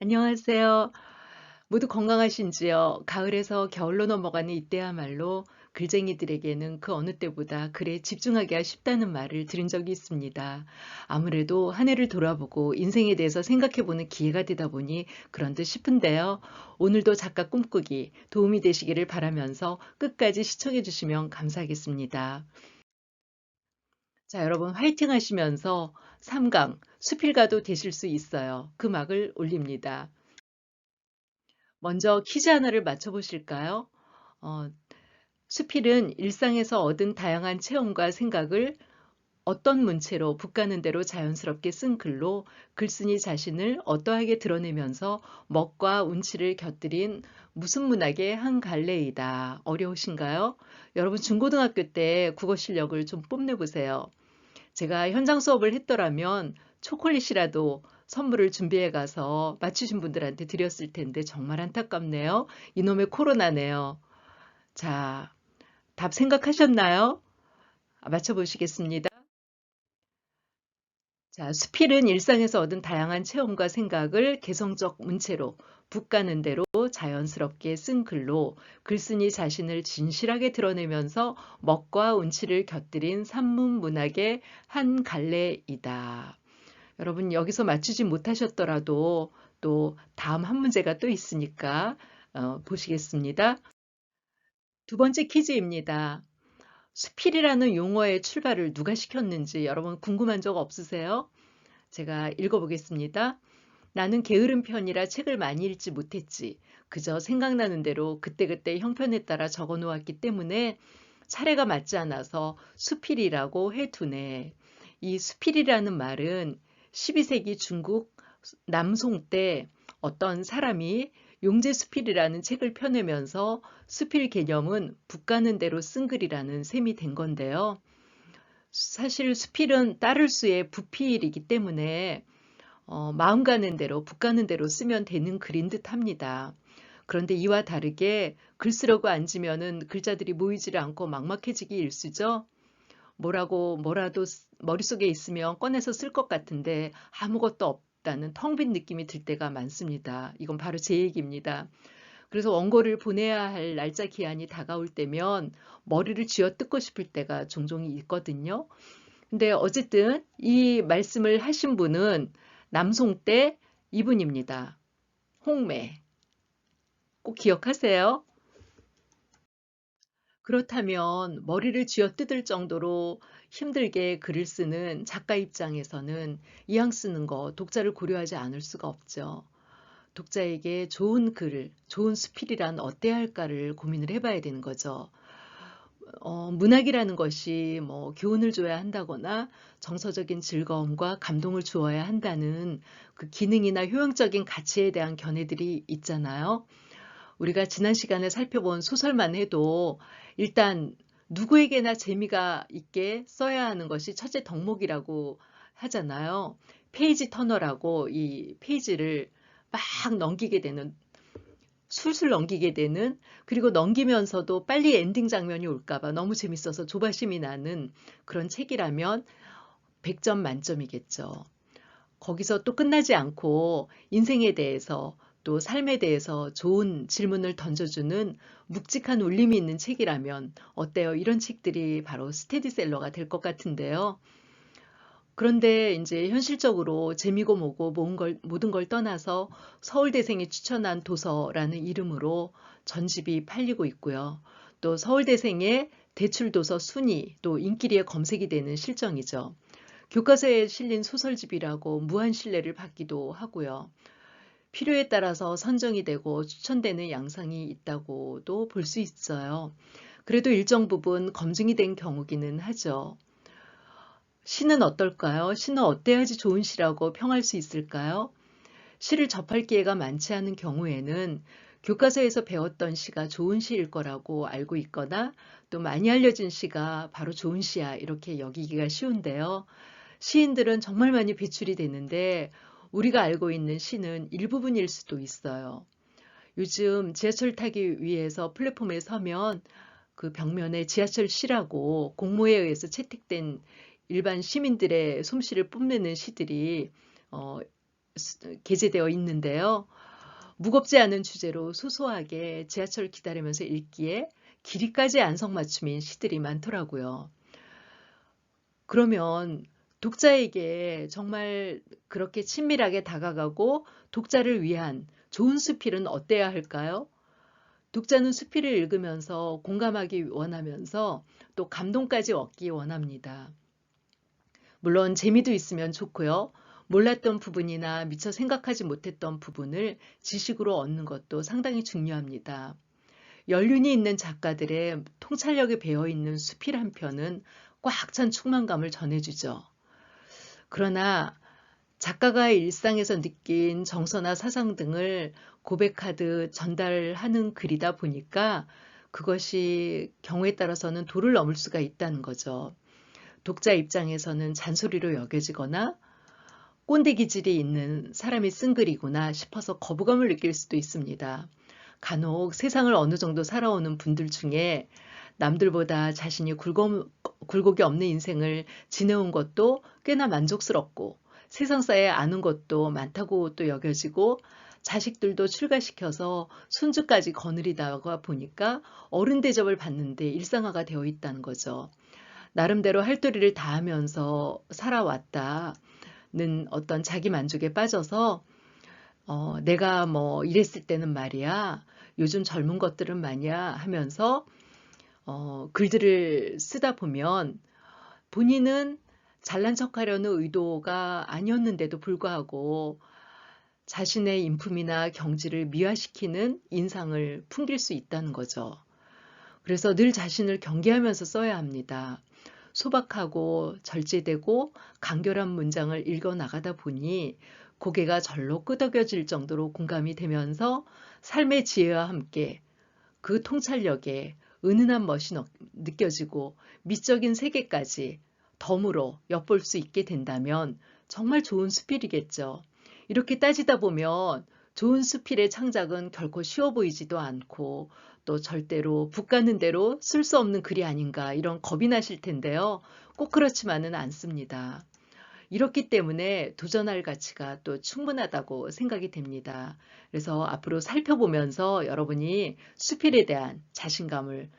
안녕하세요. 모두 건강하신지요? 가을에서 겨울로 넘어가는 이때야말로 글쟁이들에게는 그 어느 때보다 글에 집중하기가 쉽다는 말을 들은 적이 있습니다. 아무래도 한 해를 돌아보고 인생에 대해서 생각해보는 기회가 되다 보니 그런 듯 싶은데요. 오늘도 작가 꿈꾸기 도움이 되시기를 바라면서 끝까지 시청해 주시면 감사하겠습니다. 자, 여러분 화이팅 하시면서 3강 수필가도 되실 수 있어요. 그 막을 올립니다. 먼저 퀴즈 하나를 맞춰보실까요? 어, 수필은 일상에서 얻은 다양한 체험과 생각을 어떤 문체로 북가는 대로 자연스럽게 쓴 글로 글쓴이 자신을 어떠하게 드러내면서 멋과 운치를 곁들인 무슨 문학의 한 갈래이다. 어려우신가요? 여러분 중고등학교 때 국어 실력을 좀 뽐내보세요. 제가 현장 수업을 했더라면 초콜릿이라도 선물을 준비해 가서 맞추신 분들한테 드렸을 텐데 정말 안타깝네요. 이놈의 코로나네요. 자, 답 생각하셨나요? 맞춰보시겠습니다. 자, 수필은 일상에서 얻은 다양한 체험과 생각을 개성적 문체로 북가는 대로 자연스럽게 쓴 글로 글쓴이 자신을 진실하게 드러내면서 멋과 운치를 곁들인 산문 문학의 한 갈래이다. 여러분 여기서 맞추지 못하셨더라도 또 다음 한 문제가 또 있으니까 보시겠습니다. 두 번째 퀴즈입니다. 수필이라는 용어의 출발을 누가 시켰는지 여러분 궁금한 적 없으세요? 제가 읽어보겠습니다. 나는 게으른 편이라 책을 많이 읽지 못했지. 그저 생각나는 대로 그때그때 형편에 따라 적어 놓았기 때문에 차례가 맞지 않아서 수필이라고 해두네. 이 수필이라는 말은 12세기 중국 남송 때 어떤 사람이 용제수필이라는 책을 펴내면서 수필 개념은 북가는 대로 쓴 글이라는 셈이 된 건데요. 사실 수필은 따를 수의 부피이기 때문에 마음 가는 대로 북 가는 대로 쓰면 되는 글인 듯 합니다. 그런데 이와 다르게 글 쓰려고 앉으면은 글자들이 모이지를 않고 막막해지기 일쑤죠. 뭐라도 머릿속에 있으면 꺼내서 쓸 것 같은데 아무것도 없다는 텅 빈 느낌이 들 때가 많습니다. 이건 바로 제 얘기입니다. 그래서 원고를 보내야 할 날짜 기한이 다가올 때면 머리를 쥐어뜯고 싶을 때가 종종 있거든요. 근데 어쨌든 이 말씀을 하신 분은 남송 때 이분입니다. 홍매. 꼭 기억하세요. 그렇다면 머리를 쥐어뜯을 정도로 힘들게 글을 쓰는 작가 입장에서는 이왕 쓰는 거 독자를 고려하지 않을 수가 없죠. 독자에게 좋은 글, 좋은 수필이란 어때야 할까를 고민을 해봐야 되는 거죠. 문학이라는 것이 뭐 교훈을 줘야 한다거나 정서적인 즐거움과 감동을 주어야 한다는 그 기능이나 효용적인 가치에 대한 견해들이 있잖아요. 우리가 지난 시간에 살펴본 소설만 해도 일단 누구에게나 재미가 있게 써야 하는 것이 첫째 덕목이라고 하잖아요. 페이지 터너라고 이 페이지를 막 넘기게 되는 술술 넘기게 되는 그리고 넘기면서도 빨리 엔딩 장면이 올까 봐 너무 재밌어서 조바심이 나는 그런 책이라면 100점 만점이겠죠. 거기서 또 끝나지 않고 인생에 대해서 또 삶에 대해서 좋은 질문을 던져주는 묵직한 울림이 있는 책이라면 어때요? 이런 책들이 바로 스테디셀러가 될 것 같은데요. 그런데 이제 현실적으로 재미고 뭐고 모든 걸 떠나서 서울대생이 추천한 도서라는 이름으로 전집이 팔리고 있고요. 또 서울대생의 대출도서 순위, 또 인기리에 검색이 되는 실정이죠. 교과서에 실린 소설집이라고 무한 신뢰를 받기도 하고요. 필요에 따라서 선정이 되고 추천되는 양상이 있다고도 볼 수 있어요. 그래도 일정 부분 검증이 된 경우기는 하죠. 시는 어떨까요? 시는 어때야지 좋은 시라고 평할 수 있을까요? 시를 접할 기회가 많지 않은 경우에는 교과서에서 배웠던 시가 좋은 시일 거라고 알고 있거나 또 많이 알려진 시가 바로 좋은 시야 이렇게 여기기가 쉬운데요. 시인들은 정말 많이 배출이 되는데 우리가 알고 있는 시는 일부분일 수도 있어요. 요즘 지하철 타기 위해서 플랫폼에 서면 그 벽면에 지하철 시라고 공모에 의해서 채택된 일반 시민들의 솜씨를 뽐내는 시들이 어, 게재되어 있는데요. 무겁지 않은 주제로 소소하게 지하철 기다리면서 읽기에 길이까지 안성맞춤인 시들이 많더라고요. 그러면 독자에게 정말 그렇게 친밀하게 다가가고 독자를 위한 좋은 수필은 어때야 할까요? 독자는 수필을 읽으면서 공감하기 원하면서 또 감동까지 얻기 원합니다. 물론 재미도 있으면 좋고요. 몰랐던 부분이나 미처 생각하지 못했던 부분을 지식으로 얻는 것도 상당히 중요합니다. 연륜이 있는 작가들의 통찰력이 배어있는 수필 한 편은 꽉 찬 충만감을 전해주죠. 그러나 작가가 일상에서 느낀 정서나 사상 등을 고백하듯 전달하는 글이다 보니까 그것이 경우에 따라서는 도를 넘을 수가 있다는 거죠. 독자 입장에서는 잔소리로 여겨지거나 꼰대 기질이 있는 사람이 쓴 글이구나 싶어서 거부감을 느낄 수도 있습니다. 간혹 세상을 어느 정도 살아오는 분들 중에 남들보다 자신이 굴곡이 없는 인생을 지내온 것도 꽤나 만족스럽고 세상사에 아는 것도 많다고 또 여겨지고 자식들도 출가시켜서 손주까지 거느리다가 보니까 어른 대접을 받는데 일상화가 되어 있다는 거죠. 나름대로 할 도리를 다하면서 살아왔다는 어떤 자기 만족에 빠져서 내가 뭐 이랬을 때는 말이야 요즘 젊은 것들은 말이야 하면서 글들을 쓰다 보면 본인은 잘난 척하려는 의도가 아니었는데도 불구하고 자신의 인품이나 경지를 미화시키는 인상을 풍길 수 있다는 거죠. 그래서 늘 자신을 경계하면서 써야 합니다. 소박하고 절제되고 간결한 문장을 읽어 나가다 보니 고개가 절로 끄덕여질 정도로 공감이 되면서 삶의 지혜와 함께 그 통찰력에 은은한 멋이 느껴지고 미적인 세계까지 덤으로 엿볼 수 있게 된다면 정말 좋은 수필이겠죠. 이렇게 따지다 보면 좋은 수필의 창작은 결코 쉬워 보이지도 않고 또 절대로 붓 가는 대로 쓸 수 없는 글이 아닌가 이런 겁이 나실 텐데요. 꼭 그렇지만은 않습니다. 이렇기 때문에 도전할 가치가 또 충분하다고 생각이 됩니다. 그래서 앞으로 살펴보면서 여러분이 수필에 대한 자신감을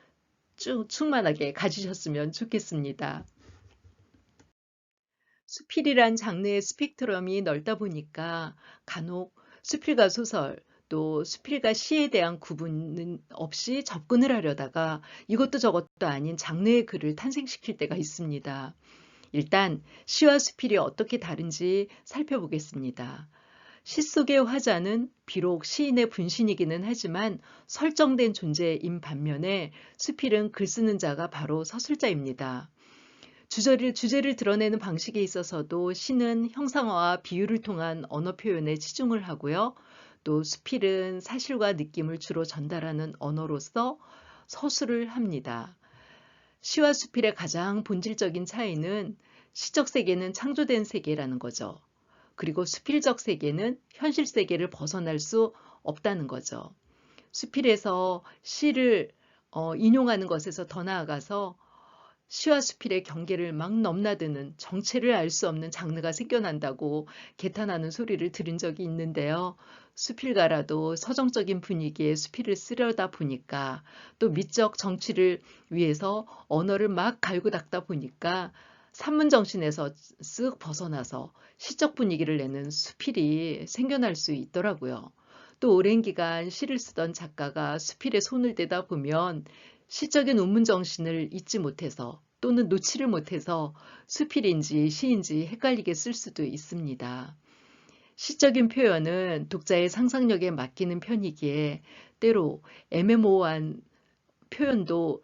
충만하게 가지셨으면 좋겠습니다. 수필이란 장르의 스펙트럼이 넓다 보니까 간혹 수필과 소설 또 수필과 시에 대한 구분은 없이 접근을 하려다가 이것도 저것도 아닌 장르의 글을 탄생시킬 때가 있습니다. 일단 시와 수필이 어떻게 다른지 살펴보겠습니다. 시 속의 화자는 비록 시인의 분신이기는 하지만 설정된 존재인 반면에 수필은 글 쓰는 자가 바로 서술자입니다. 주제를 드러내는 방식에 있어서도 시는 형상화와 비유를 통한 언어 표현에 치중을 하고요. 또 수필은 사실과 느낌을 주로 전달하는 언어로서 서술을 합니다. 시와 수필의 가장 본질적인 차이는 시적 세계는 창조된 세계라는 거죠. 그리고 수필적 세계는 현실 세계를 벗어날 수 없다는 거죠. 수필에서 시를 인용하는 것에서 더 나아가서 시와 수필의 경계를 막 넘나드는 정체를 알 수 없는 장르가 생겨난다고 개탄하는 소리를 들은 적이 있는데요. 수필가라도 서정적인 분위기의 수필을 쓰려다 보니까 또 미적 정치를 위해서 언어를 막 갈고 닦다 보니까 산문 정신에서 쓱 벗어나서 시적 분위기를 내는 수필이 생겨날 수 있더라고요. 또 오랜 기간 시를 쓰던 작가가 수필에 손을 대다 보면 시적인 운문 정신을 잊지 못해서 또는 놓지를 못해서 수필인지 시인지 헷갈리게 쓸 수도 있습니다. 시적인 표현은 독자의 상상력에 맡기는 편이기에 때로 애매모호한 표현도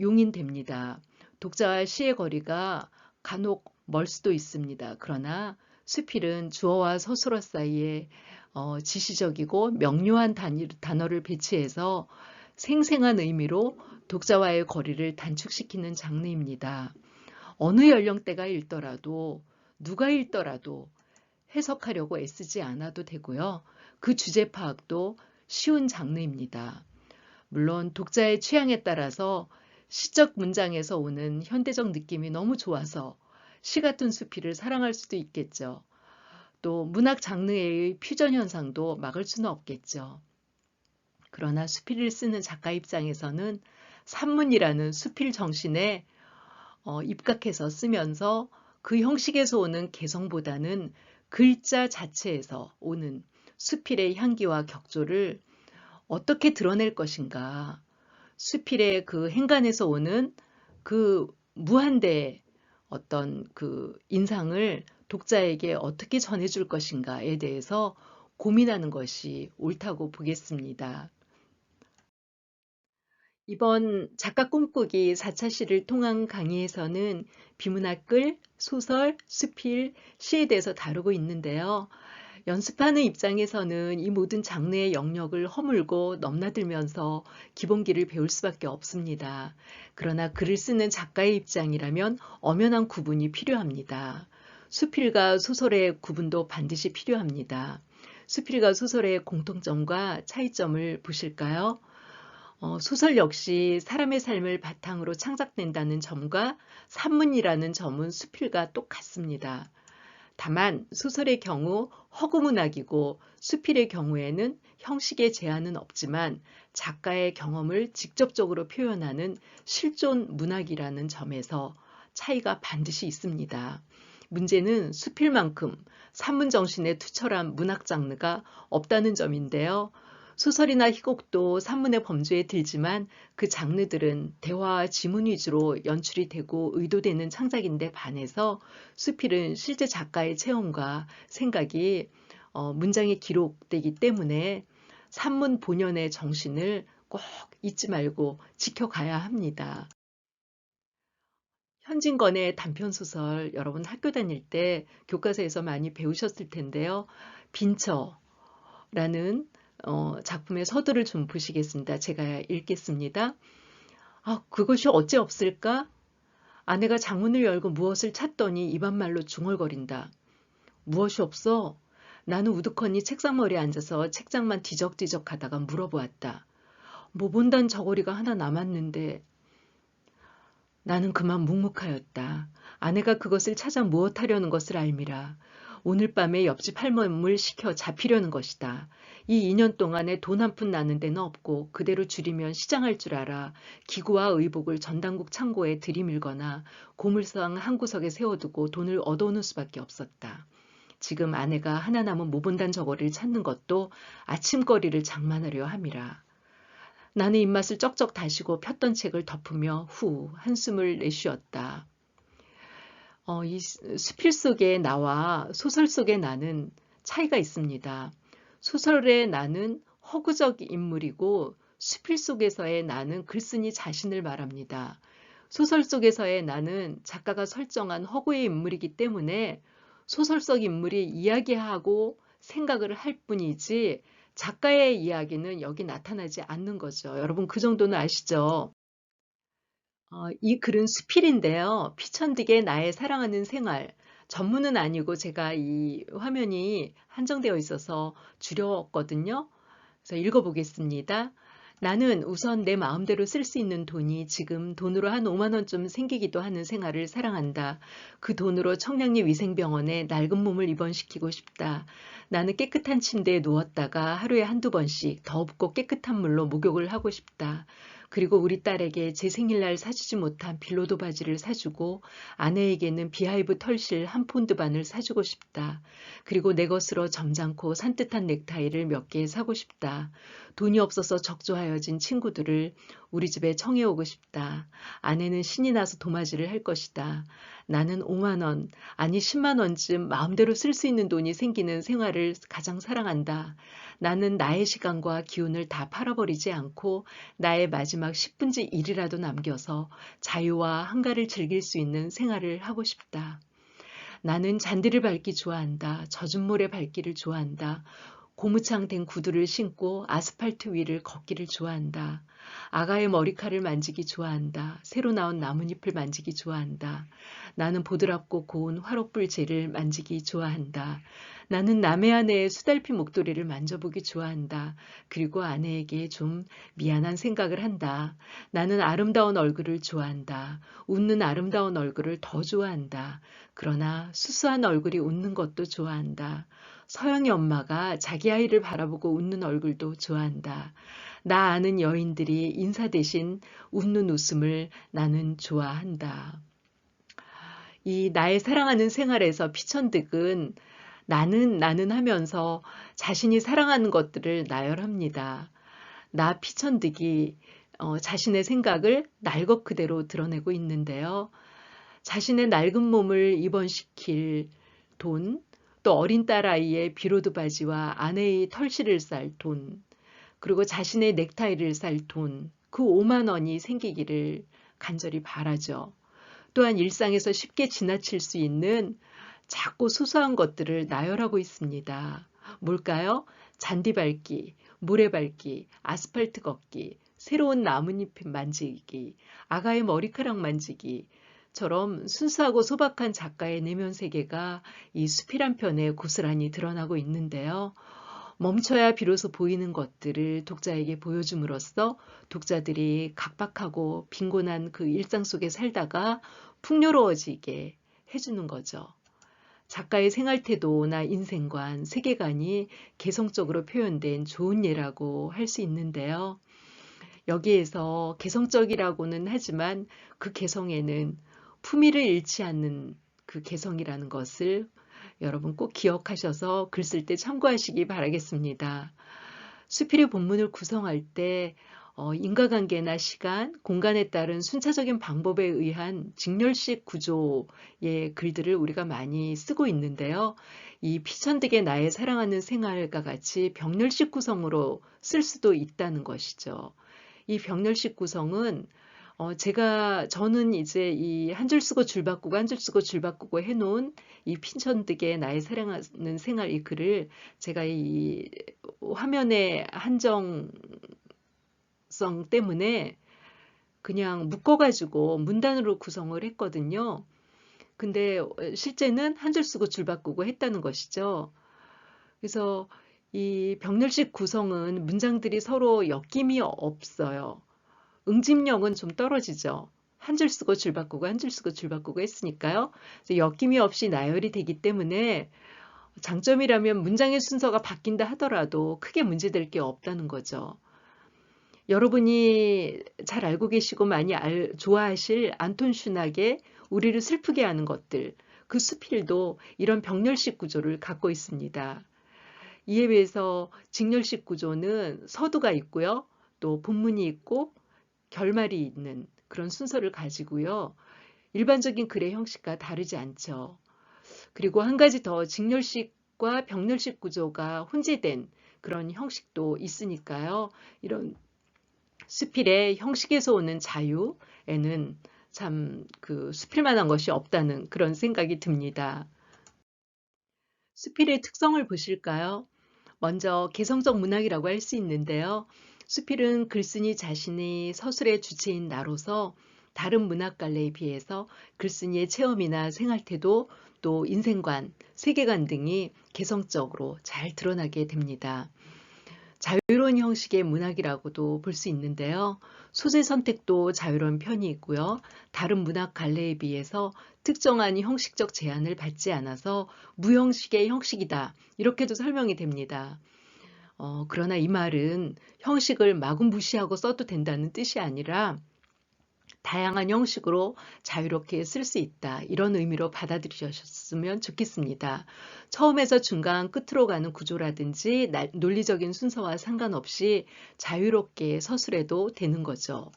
용인됩니다. 독자와 시의 거리가 간혹 멀 수도 있습니다. 그러나 수필은 주어와 서술어 사이에 지시적이고 명료한 단어를 배치해서 생생한 의미로 독자와의 거리를 단축시키는 장르입니다. 어느 연령대가 읽더라도 누가 읽더라도 해석하려고 애쓰지 않아도 되고요. 그 주제 파악도 쉬운 장르입니다. 물론 독자의 취향에 따라서 시적 문장에서 오는 현대적 느낌이 너무 좋아서 시 같은 수필을 사랑할 수도 있겠죠. 또 문학 장르의 퓨전 현상도 막을 수는 없겠죠. 그러나 수필을 쓰는 작가 입장에서는 산문이라는 수필 정신에 입각해서 쓰면서 그 형식에서 오는 개성보다는 글자 자체에서 오는 수필의 향기와 격조를 어떻게 드러낼 것인가, 수필의 그 행간에서 오는 그 무한대의 어떤 그 인상을 독자에게 어떻게 전해줄 것인가에 대해서 고민하는 것이 옳다고 보겠습니다. 이번 작가 꿈꾸기 4차 시를 통한 강의에서는 비문학 글, 소설, 수필, 시에 대해서 다루고 있는데요. 연습하는 입장에서는 이 모든 장르의 영역을 허물고 넘나들면서 기본기를 배울 수밖에 없습니다. 그러나 글을 쓰는 작가의 입장이라면 엄연한 구분이 필요합니다. 수필과 소설의 구분도 반드시 필요합니다. 수필과 소설의 공통점과 차이점을 보실까요? 소설 역시 사람의 삶을 바탕으로 창작된다는 점과 산문이라는 점은 수필과 똑같습니다. 다만 소설의 경우 허구문학이고 수필의 경우에는 형식의 제한은 없지만 작가의 경험을 직접적으로 표현하는 실존 문학이라는 점에서 차이가 반드시 있습니다. 문제는 수필만큼 산문 정신에 투철한 문학 장르가 없다는 점인데요. 소설이나 희곡도 산문의 범주에 들지만 그 장르들은 대화와 지문 위주로 연출이 되고 의도되는 창작인데 반해서 수필은 실제 작가의 체험과 생각이 문장에 기록되기 때문에 산문 본연의 정신을 꼭 잊지 말고 지켜가야 합니다. 현진건의 단편소설 여러분 학교 다닐 때 교과서에서 많이 배우셨을 텐데요. 빈처라는 작품의 서두를 좀 보시겠습니다. 제가 읽겠습니다. 그것이 어찌 없을까? 아내가 창문을 열고 무엇을 찾더니 입안말로 중얼거린다. 무엇이 없어? 나는 우두커니 책상머리에 앉아서 책장만 뒤적뒤적 하다가 물어보았다. 뭐 본단 저고리가 하나 남았는데. 나는 그만 묵묵하였다. 아내가 그것을 찾아 무엇하려는 것을 알미라. 오늘 밤에 옆집 할멈을 시켜 잡히려는 것이다. 이 2년 동안에 돈 한 푼 나는 데는 없고 그대로 줄이면 시장할 줄 알아 기구와 의복을 전당국 창고에 들이밀거나 고물상 한 구석에 세워두고 돈을 얻어오는 수밖에 없었다. 지금 아내가 하나 남은 무본단 저고리를 찾는 것도 아침거리를 장만하려 함이라. 나는 입맛을 쩍쩍 다시고 폈던 책을 덮으며 후 한숨을 내쉬었다. 이 수필 속의 나와 소설 속의 나는 차이가 있습니다. 소설의 나는 허구적 인물이고 수필 속에서의 나는 글쓴이 자신을 말합니다. 소설 속에서의 나는 작가가 설정한 허구의 인물이기 때문에 소설 속 인물이 이야기하고 생각을 할 뿐이지 작가의 이야기는 여기 나타나지 않는 거죠. 여러분 그 정도는 아시죠? 이 글은 수필인데요. 피천득의 나의 사랑하는 생활. 전문은 아니고 제가 이 화면이 한정되어 있어서 줄였거든요. 그래서 읽어보겠습니다. 나는 우선 내 마음대로 쓸 수 있는 돈이 지금 돈으로 한 5만 원쯤 생기기도 하는 생활을 사랑한다. 그 돈으로 청량리 위생병원에 낡은 몸을 입원시키고 싶다. 나는 깨끗한 침대에 누웠다가 하루에 한두 번씩 덥고 깨끗한 물로 목욕을 하고 싶다. 그리고 우리 딸에게 제 생일날 사주지 못한 빌로도 바지를 사주고 아내에게는 비하이브 털실 한 폰드 반을 사주고 싶다. 그리고 내 것으로 점잖고 산뜻한 넥타이를 몇 개 사고 싶다. 돈이 없어서 적조하여진 친구들을 우리 집에 청해오고 싶다. 아내는 신이 나서 도마질을 할 것이다. 나는 5만 원, 아니 10만 원쯤 마음대로 쓸 수 있는 돈이 생기는 생활을 가장 사랑한다. 나는 나의 시간과 기운을 다 팔아버리지 않고 나의 마지막 10분지 1이라도 남겨서 자유와 한가를 즐길 수 있는 생활을 하고 싶다. 나는 잔디를 밟기 좋아한다. 젖은 모래 밟기를 좋아한다. 고무창 된 구두를 신고 아스팔트 위를 걷기를 좋아한다. 아가의 머리칼을 만지기 좋아한다. 새로 나온 나뭇잎을 만지기 좋아한다. 나는 보드랍고 고운 화롯불 재를 만지기 좋아한다. 나는 남의 아내의 수달피 목도리를 만져보기 좋아한다. 그리고 아내에게 좀 미안한 생각을 한다. 나는 아름다운 얼굴을 좋아한다. 웃는 아름다운 얼굴을 더 좋아한다. 그러나 수수한 얼굴이 웃는 것도 좋아한다. 서영이 엄마가 자기 아이를 바라보고 웃는 얼굴도 좋아한다. 나 아는 여인들이 인사 대신 웃는 웃음을 나는 좋아한다. 이 나의 사랑하는 생활에서 피천득은 나는 하면서 자신이 사랑하는 것들을 나열합니다. 나 피천득이 자신의 생각을 날 것 그대로 드러내고 있는데요. 자신의 낡은 몸을 입원시킬 돈, 또 어린 딸아이의 비로드 바지와 아내의 털실을 쌀 돈, 그리고 자신의 넥타이를 쌀 돈, 그 5만 원이 생기기를 간절히 바라죠. 또한 일상에서 쉽게 지나칠 수 있는 작고 소소한 것들을 나열하고 있습니다. 뭘까요? 잔디 밟기, 모래 밟기, 아스팔트 걷기, 새로운 나뭇잎 만지기, 아가의 머리카락 만지기, 처럼 순수하고 소박한 작가의 내면 세계가 이 수필한 편에 고스란히 드러나고 있는데요. 멈춰야 비로소 보이는 것들을 독자에게 보여줌으로써 독자들이 각박하고 빈곤한 그 일상 속에 살다가 풍요로워지게 해주는 거죠. 작가의 생활태도나 인생관, 세계관이 개성적으로 표현된 좋은 예라고 할 수 있는데요. 여기에서 개성적이라고는 하지만 그 개성에는 품위를 잃지 않는 그 개성이라는 것을 여러분 꼭 기억하셔서 글 쓸 때 참고하시기 바라겠습니다. 수필의 본문을 구성할 때 인과관계나 시간, 공간에 따른 순차적인 방법에 의한 직렬식 구조의 글들을 우리가 많이 쓰고 있는데요. 이 피천득의 나의 사랑하는 생활과 같이 병렬식 구성으로 쓸 수도 있다는 것이죠. 이 병렬식 구성은 저는 이제 이 한 줄 쓰고 줄 바꾸고 한 줄 쓰고 줄 바꾸고 해놓은 이 피천득의 나의 사랑하는 생활 이 글을 제가 이 화면의 한정성 때문에 그냥 묶어가지고 문단으로 구성을 했거든요. 근데 실제는 한 줄 쓰고 줄 바꾸고 했다는 것이죠. 그래서 이 병렬식 구성은 문장들이 서로 엮임이 없어요. 응집력은 좀 떨어지죠. 한 줄 쓰고 줄 바꾸고 한 줄 쓰고 줄 바꾸고 했으니까요. 엮임이 없이 나열이 되기 때문에 장점이라면 문장의 순서가 바뀐다 하더라도 크게 문제될 게 없다는 거죠. 여러분이 잘 알고 계시고 많이 좋아하실 안톤 슈낙의 우리를 슬프게 하는 것들, 그 수필도 이런 병렬식 구조를 갖고 있습니다. 이에 비해서 직렬식 구조는 서두가 있고요. 또 본문이 있고 결말이 있는 그런 순서를 가지고요. 일반적인 글의 형식과 다르지 않죠. 그리고 한 가지 더 직렬식과 병렬식 구조가 혼재된 그런 형식도 있으니까요. 이런 수필의 형식에서 오는 자유에는 참 그 수필만한 것이 없다는 그런 생각이 듭니다. 수필의 특성을 보실까요? 먼저 개성적 문학이라고 할 수 있는데요. 수필은 글쓴이 자신이 서술의 주체인 나로서 다른 문학갈래에 비해서 글쓴이의 체험이나 생활태도 또 인생관, 세계관 등이 개성적으로 잘 드러나게 됩니다. 자유로운 형식의 문학이라고도 볼 수 있는데요. 소재 선택도 자유로운 편이 있고요. 다른 문학 갈래에 비해서 특정한 형식적 제한을 받지 않아서 무형식의 형식이다. 이렇게도 설명이 됩니다. 그러나 이 말은 형식을 마구 무시하고 써도 된다는 뜻이 아니라 다양한 형식으로 자유롭게 쓸 수 있다. 이런 의미로 받아들이셨으면 좋겠습니다. 처음에서 중간 끝으로 가는 구조라든지 논리적인 순서와 상관없이 자유롭게 서술해도 되는 거죠.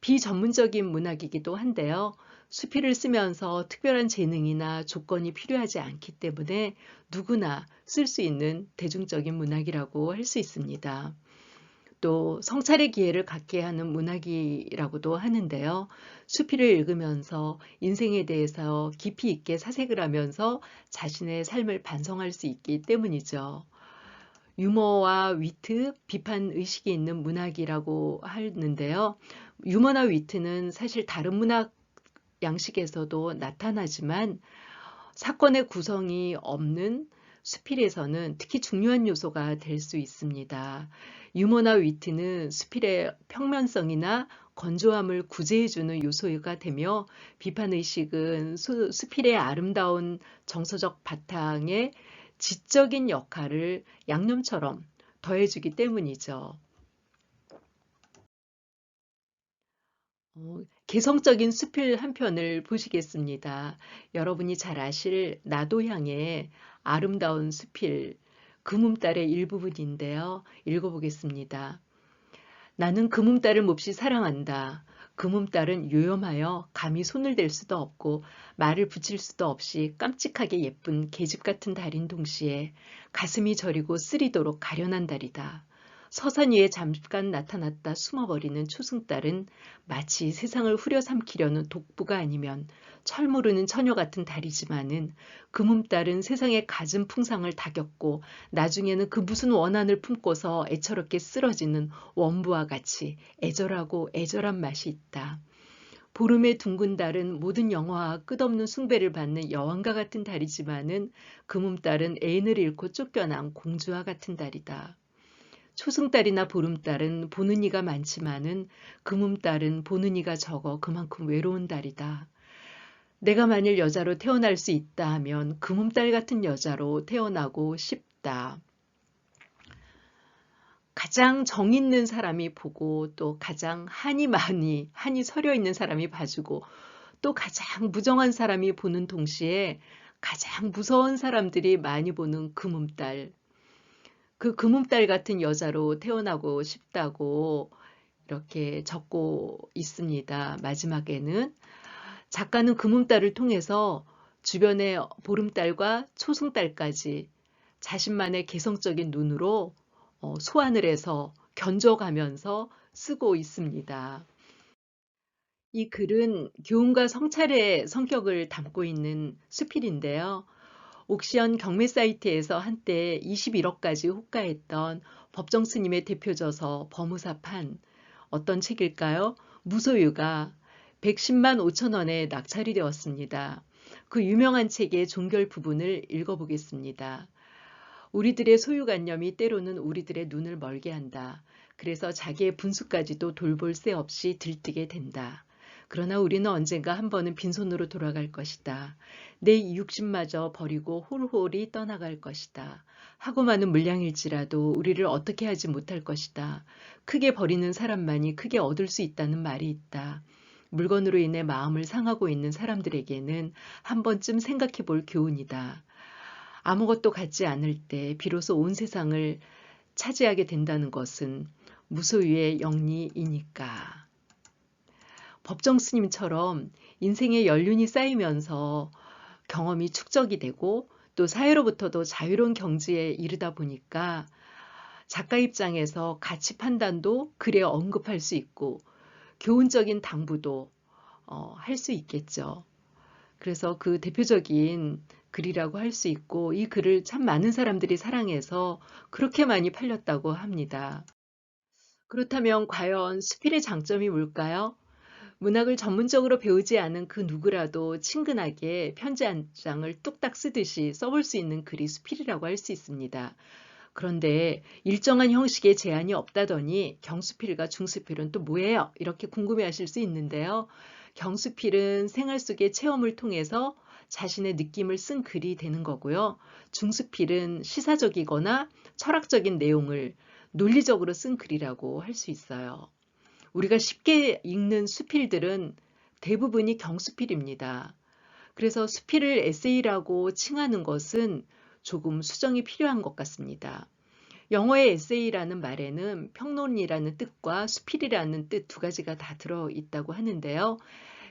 비전문적인 문학이기도 한데요. 수필을 쓰면서 특별한 재능이나 조건이 필요하지 않기 때문에 누구나 쓸 수 있는 대중적인 문학이라고 할 수 있습니다. 또 성찰의 기회를 갖게 하는 문학이라고도 하는데요. 수필을 읽으면서 인생에 대해서 깊이 있게 사색을 하면서 자신의 삶을 반성할 수 있기 때문이죠. 유머와 위트, 비판 의식이 있는 문학이라고 하는데요. 유머나 위트는 사실 다른 문학 양식에서도 나타나지만 사건의 구성이 없는 수필에서는 특히 중요한 요소가 될 수 있습니다. 유머나 위트는 수필의 평면성이나 건조함을 구제해주는 요소가 되며 비판의식은 수필의 아름다운 정서적 바탕에 지적인 역할을 양념처럼 더해주기 때문이죠. 개성적인 수필 한 편을 보시겠습니다. 여러분이 잘 아실 나도 향의 아름다운 수필, 금음달의 일부분인데요. 읽어보겠습니다. 나는 금음달을 몹시 사랑한다. 금음달은 요염하여 감히 손을 댈 수도 없고 말을 붙일 수도 없이 깜찍하게 예쁜 계집 같은 달인 동시에 가슴이 저리고 쓰리도록 가련한 달이다. 서산 위에 잠깐 나타났다 숨어버리는 초승달은 마치 세상을 후려삼키려는 독부가 아니면 철모르는 처녀 같은 달이지만은 금음달은 세상의 갖은 풍상을 다 겪고 나중에는 그 무슨 원한을 품고서 애처롭게 쓰러지는 원부와 같이 애절하고 애절한 맛이 있다. 보름의 둥근 달은 모든 영화와 끝없는 숭배를 받는 여왕과 같은 달이지만은 금음달은 애인을 잃고 쫓겨난 공주와 같은 달이다. 초승달이나 보름달은 보는 이가 많지만은 금음달은 보는 이가 적어 그만큼 외로운 달이다. 내가 만일 여자로 태어날 수 있다 하면 금음달 같은 여자로 태어나고 싶다. 가장 정 있는 사람이 보고 또 가장 한이 서려 있는 사람이 봐주고 또 가장 무정한 사람이 보는 동시에 가장 무서운 사람들이 많이 보는 금음달. 그 금음달 같은 여자로 태어나고 싶다고 이렇게 적고 있습니다. 마지막에는 작가는 금음달을 통해서 주변의 보름달과 초승달까지 자신만의 개성적인 눈으로 소환을 해서 견져가면서 쓰고 있습니다. 이 글은 교훈과 성찰의 성격을 담고 있는 수필인데요. 옥시언 경매 사이트에서 한때 21억까지 호가했던 법정 스님의 대표저서 법무사판 어떤 책일까요? 무소유가 110만 5천 원에 낙찰이 되었습니다. 그 유명한 책의 종결 부분을 읽어보겠습니다. 우리들의 소유관념이 때로는 우리들의 눈을 멀게 한다. 그래서 자기의 분수까지도 돌볼 새 없이 들뜨게 된다. 그러나 우리는 언젠가 한 번은 빈손으로 돌아갈 것이다. 내 육신마저 버리고 홀홀이 떠나갈 것이다. 하고 많은 물량일지라도 우리를 어떻게 하지 못할 것이다. 크게 버리는 사람만이 크게 얻을 수 있다는 말이 있다. 물건으로 인해 마음을 상하고 있는 사람들에게는 한 번쯤 생각해 볼 교훈이다. 아무것도 갖지 않을 때 비로소 온 세상을 차지하게 된다는 것은 무소유의 영리이니까. 법정 스님처럼 인생의 연륜이 쌓이면서 경험이 축적이 되고 또 사회로부터도 자유로운 경지에 이르다 보니까 작가 입장에서 가치 판단도 글에 언급할 수 있고 교훈적인 당부도 할 수 있겠죠. 그래서 그 대표적인 글이라고 할 수 있고 이 글을 참 많은 사람들이 사랑해서 그렇게 많이 팔렸다고 합니다. 그렇다면 과연 수필의 장점이 뭘까요? 문학을 전문적으로 배우지 않은 그 누구라도 친근하게 편지 한 장을 뚝딱 쓰듯이 써볼 수 있는 글이 수필이라고 할 수 있습니다. 그런데 일정한 형식의 제한이 없다더니 경수필과 중수필은 또 뭐예요? 이렇게 궁금해하실 수 있는데요. 경수필은 생활 속의 체험을 통해서 자신의 느낌을 쓴 글이 되는 거고요. 중수필은 시사적이거나 철학적인 내용을 논리적으로 쓴 글이라고 할 수 있어요. 우리가 쉽게 읽는 수필들은 대부분이 경수필입니다. 그래서 수필을 에세이라고 칭하는 것은 조금 수정이 필요한 것 같습니다. 영어의 에세이라는 말에는 평론이라는 뜻과 수필이라는 뜻 두 가지가 다 들어있다고 하는데요.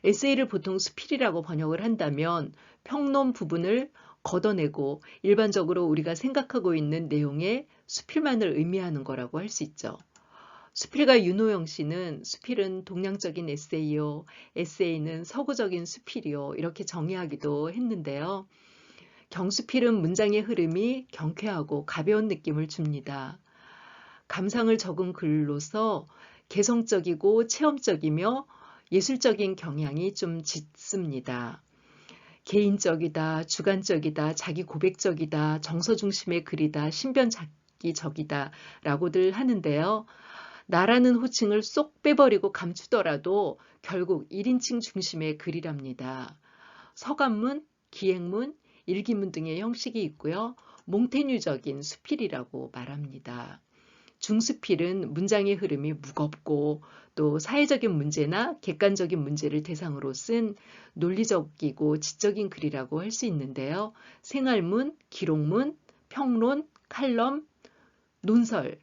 에세이를 보통 수필이라고 번역을 한다면 평론 부분을 걷어내고 일반적으로 우리가 생각하고 있는 내용의 수필만을 의미하는 거라고 할 수 있죠. 수필가 윤호영 씨는 수필은 동양적인 에세이요, 에세이는 서구적인 수필이요 이렇게 정의하기도 했는데요. 경수필은 문장의 흐름이 경쾌하고 가벼운 느낌을 줍니다. 감상을 적은 글로서 개성적이고 체험적이며 예술적인 경향이 좀 짙습니다. 개인적이다, 주관적이다, 자기 고백적이다, 정서 중심의 글이다, 신변잡기적이다 라고들 하는데요. 나라는 호칭을 쏙 빼버리고 감추더라도 결국 1인칭 중심의 글이랍니다. 서간문, 기행문, 일기문 등의 형식이 있고요. 몽테뉴적인 수필이라고 말합니다. 중수필은 문장의 흐름이 무겁고 또 사회적인 문제나 객관적인 문제를 대상으로 쓴 논리적이고 지적인 글이라고 할 수 있는데요. 생활문, 기록문, 평론, 칼럼, 논설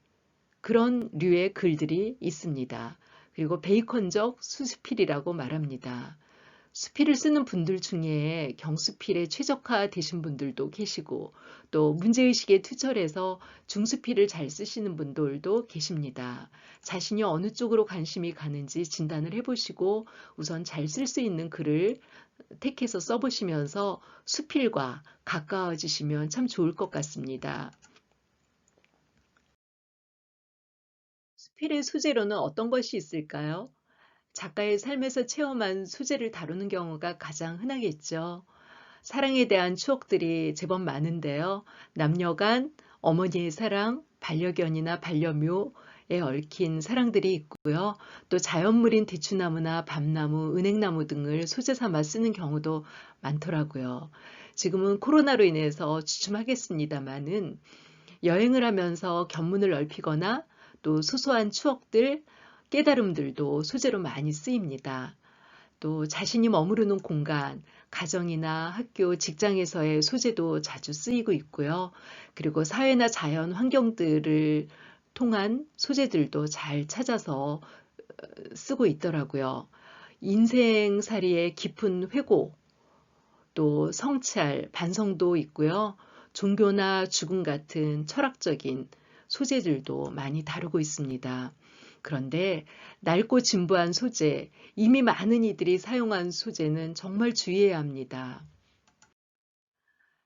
그런 류의 글들이 있습니다. 그리고 베이컨적 수수필이라고 말합니다. 수필을 쓰는 분들 중에 경수필에 최적화되신 분들도 계시고 또 문제의식에 투철해서 중수필을 잘 쓰시는 분들도 계십니다. 자신이 어느 쪽으로 관심이 가는지 진단을 해보시고 우선 잘 쓸 수 있는 글을 택해서 써보시면서 수필과 가까워지시면 참 좋을 것 같습니다. 수필의 소재로는 어떤 것이 있을까요? 작가의 삶에서 체험한 소재를 다루는 경우가 가장 흔하겠죠. 사랑에 대한 추억들이 제법 많은데요. 남녀 간, 어머니의 사랑, 반려견이나 반려묘에 얽힌 사랑들이 있고요. 또 자연물인 대추나무나 밤나무, 은행나무 등을 소재 삼아 쓰는 경우도 많더라고요. 지금은 코로나로 인해서 주춤하겠습니다마는 여행을 하면서 견문을 넓히거나 또 소소한 추억들, 깨달음들도 소재로 많이 쓰입니다. 또 자신이 머무르는 공간, 가정이나 학교, 직장에서의 소재도 자주 쓰이고 있고요. 그리고 사회나 자연 환경들을 통한 소재들도 잘 찾아서 쓰고 있더라고요. 인생살이의 깊은 회고, 또 성찰, 반성도 있고요. 종교나 죽음 같은 철학적인 소재들도 많이 다루고 있습니다. 그런데 낡고 진부한 소재, 이미 많은 이들이 사용한 소재는 정말 주의해야 합니다.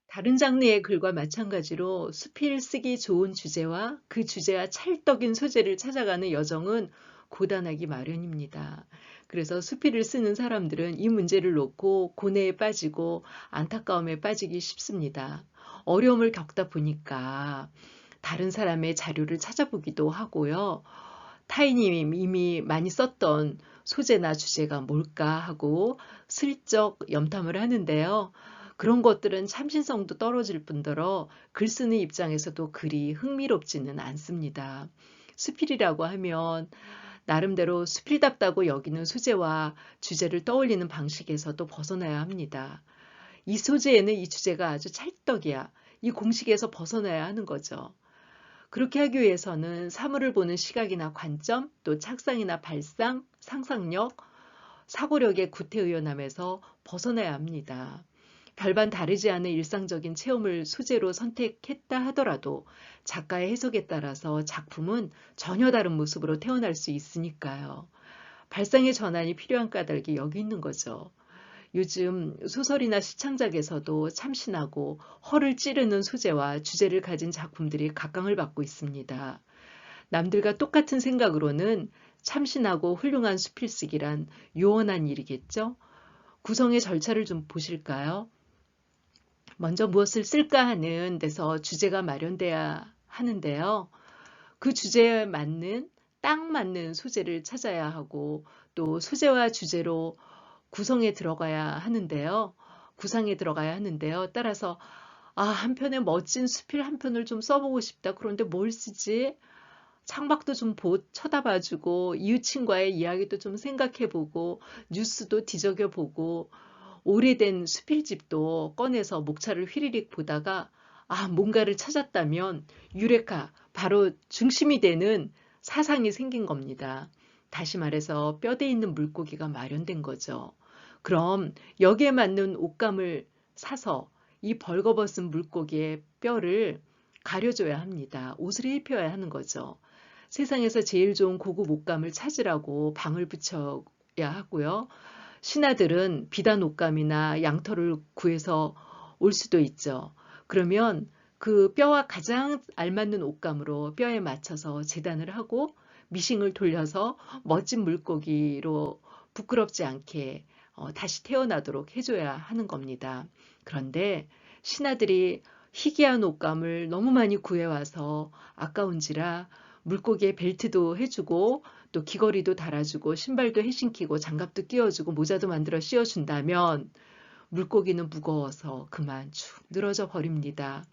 다른 장르의 글과 마찬가지로 수필 쓰기 좋은 주제와 그 주제와 찰떡인 소재를 찾아가는 여정은 고단하기 마련입니다. 그래서 수필을 쓰는 사람들은 이 문제를 놓고 고뇌에 빠지고 안타까움에 빠지기 쉽습니다. 어려움을 겪다 보니까 다른 사람의 자료를 찾아보기도 하고요. 타인이 이미 많이 썼던 소재나 주제가 뭘까 하고 슬쩍 염탐을 하는데요. 그런 것들은 참신성도 떨어질 뿐더러 글 쓰는 입장에서도 그리 흥미롭지는 않습니다. 수필이라고 하면 나름대로 수필답다고 여기는 소재와 주제를 떠올리는 방식에서도 벗어나야 합니다. 이 소재에는 이 주제가 아주 찰떡이야. 이 공식에서 벗어나야 하는 거죠. 그렇게 하기 위해서는 사물을 보는 시각이나 관점, 또 착상이나 발상, 상상력, 사고력의 구태의연함에서 벗어나야 합니다. 별반 다르지 않은 일상적인 체험을 소재로 선택했다 하더라도 작가의 해석에 따라서 작품은 전혀 다른 모습으로 태어날 수 있으니까요. 발상의 전환이 필요한 까닭이 여기 있는 거죠. 요즘 소설이나 시창작에서도 참신하고 허를 찌르는 소재와 주제를 가진 작품들이 각광을 받고 있습니다. 남들과 똑같은 생각으로는 참신하고 훌륭한 수필쓰기란 요원한 일이겠죠? 구성의 절차를 좀 보실까요? 먼저 무엇을 쓸까 하는 데서 주제가 마련돼야 하는데요. 그 주제에 맞는 딱 맞는 소재를 찾아야 하고 또 소재와 주제로 구상에 들어가야 하는데요. 따라서 한 편의 멋진 수필 한 편을 좀 써보고 싶다. 그런데 뭘 쓰지? 창밖도 좀 쳐다봐주고 이웃친과의 이야기도 좀 생각해보고 뉴스도 뒤적여보고 오래된 수필집도 꺼내서 목차를 휘리릭 보다가 뭔가를 찾았다면 유레카 바로 중심이 되는 사상이 생긴 겁니다. 다시 말해서 뼈대 있는 물고기가 마련된 거죠. 그럼 여기에 맞는 옷감을 사서 이 벌거벗은 물고기의 뼈를 가려줘야 합니다. 옷을 입혀야 하는 거죠. 세상에서 제일 좋은 고급 옷감을 찾으라고 방을 붙여야 하고요. 신하들은 비단 옷감이나 양털을 구해서 올 수도 있죠. 그러면 그 뼈와 가장 알맞는 옷감으로 뼈에 맞춰서 재단을 하고 미싱을 돌려서 멋진 물고기로 부끄럽지 않게 다시 태어나도록 해줘야 하는 겁니다. 그런데 신하들이 희귀한 옷감을 너무 많이 구해와서 아까운지라 물고기에 벨트도 해주고 또 귀걸이도 달아주고 신발도 해신키고 장갑도 끼워주고 모자도 만들어 씌워준다면 물고기는 무거워서 그만 축 늘어져 버립니다.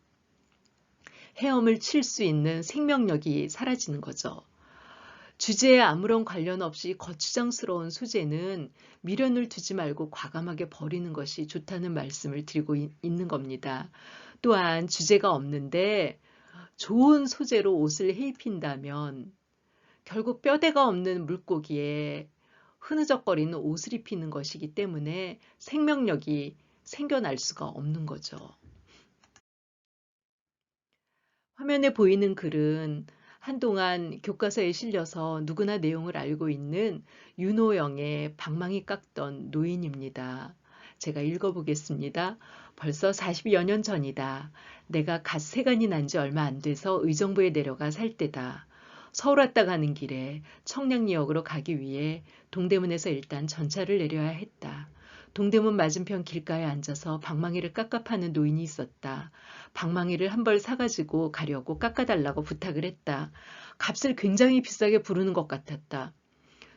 헤엄을 칠 수 있는 생명력이 사라지는 거죠. 주제에 아무런 관련 없이 거추장스러운 소재는 미련을 두지 말고 과감하게 버리는 것이 좋다는 말씀을 드리고 있는 겁니다. 또한 주제가 없는데 좋은 소재로 옷을 해입힌다면 결국 뼈대가 없는 물고기에 흐느적거리는 옷을 입히는 것이기 때문에 생명력이 생겨날 수가 없는 거죠. 화면에 보이는 글은 한동안 교과서에 실려서 누구나 내용을 알고 있는 윤호영의 방망이 깎던 노인입니다. 제가 읽어보겠습니다. 벌써 40여 년 전이다. 내가 갓 세간이 난 지 얼마 안 돼서 의정부에 내려가 살 때다. 서울 왔다 가는 길에 청량리역으로 가기 위해 동대문에서 일단 전차를 내려야 했다. 동대문 맞은편 길가에 앉아서 방망이를 깝깝하는 노인이 있었다. 방망이를 한 벌 사가지고 가려고 깎아달라고 부탁을 했다. 값을 굉장히 비싸게 부르는 것 같았다.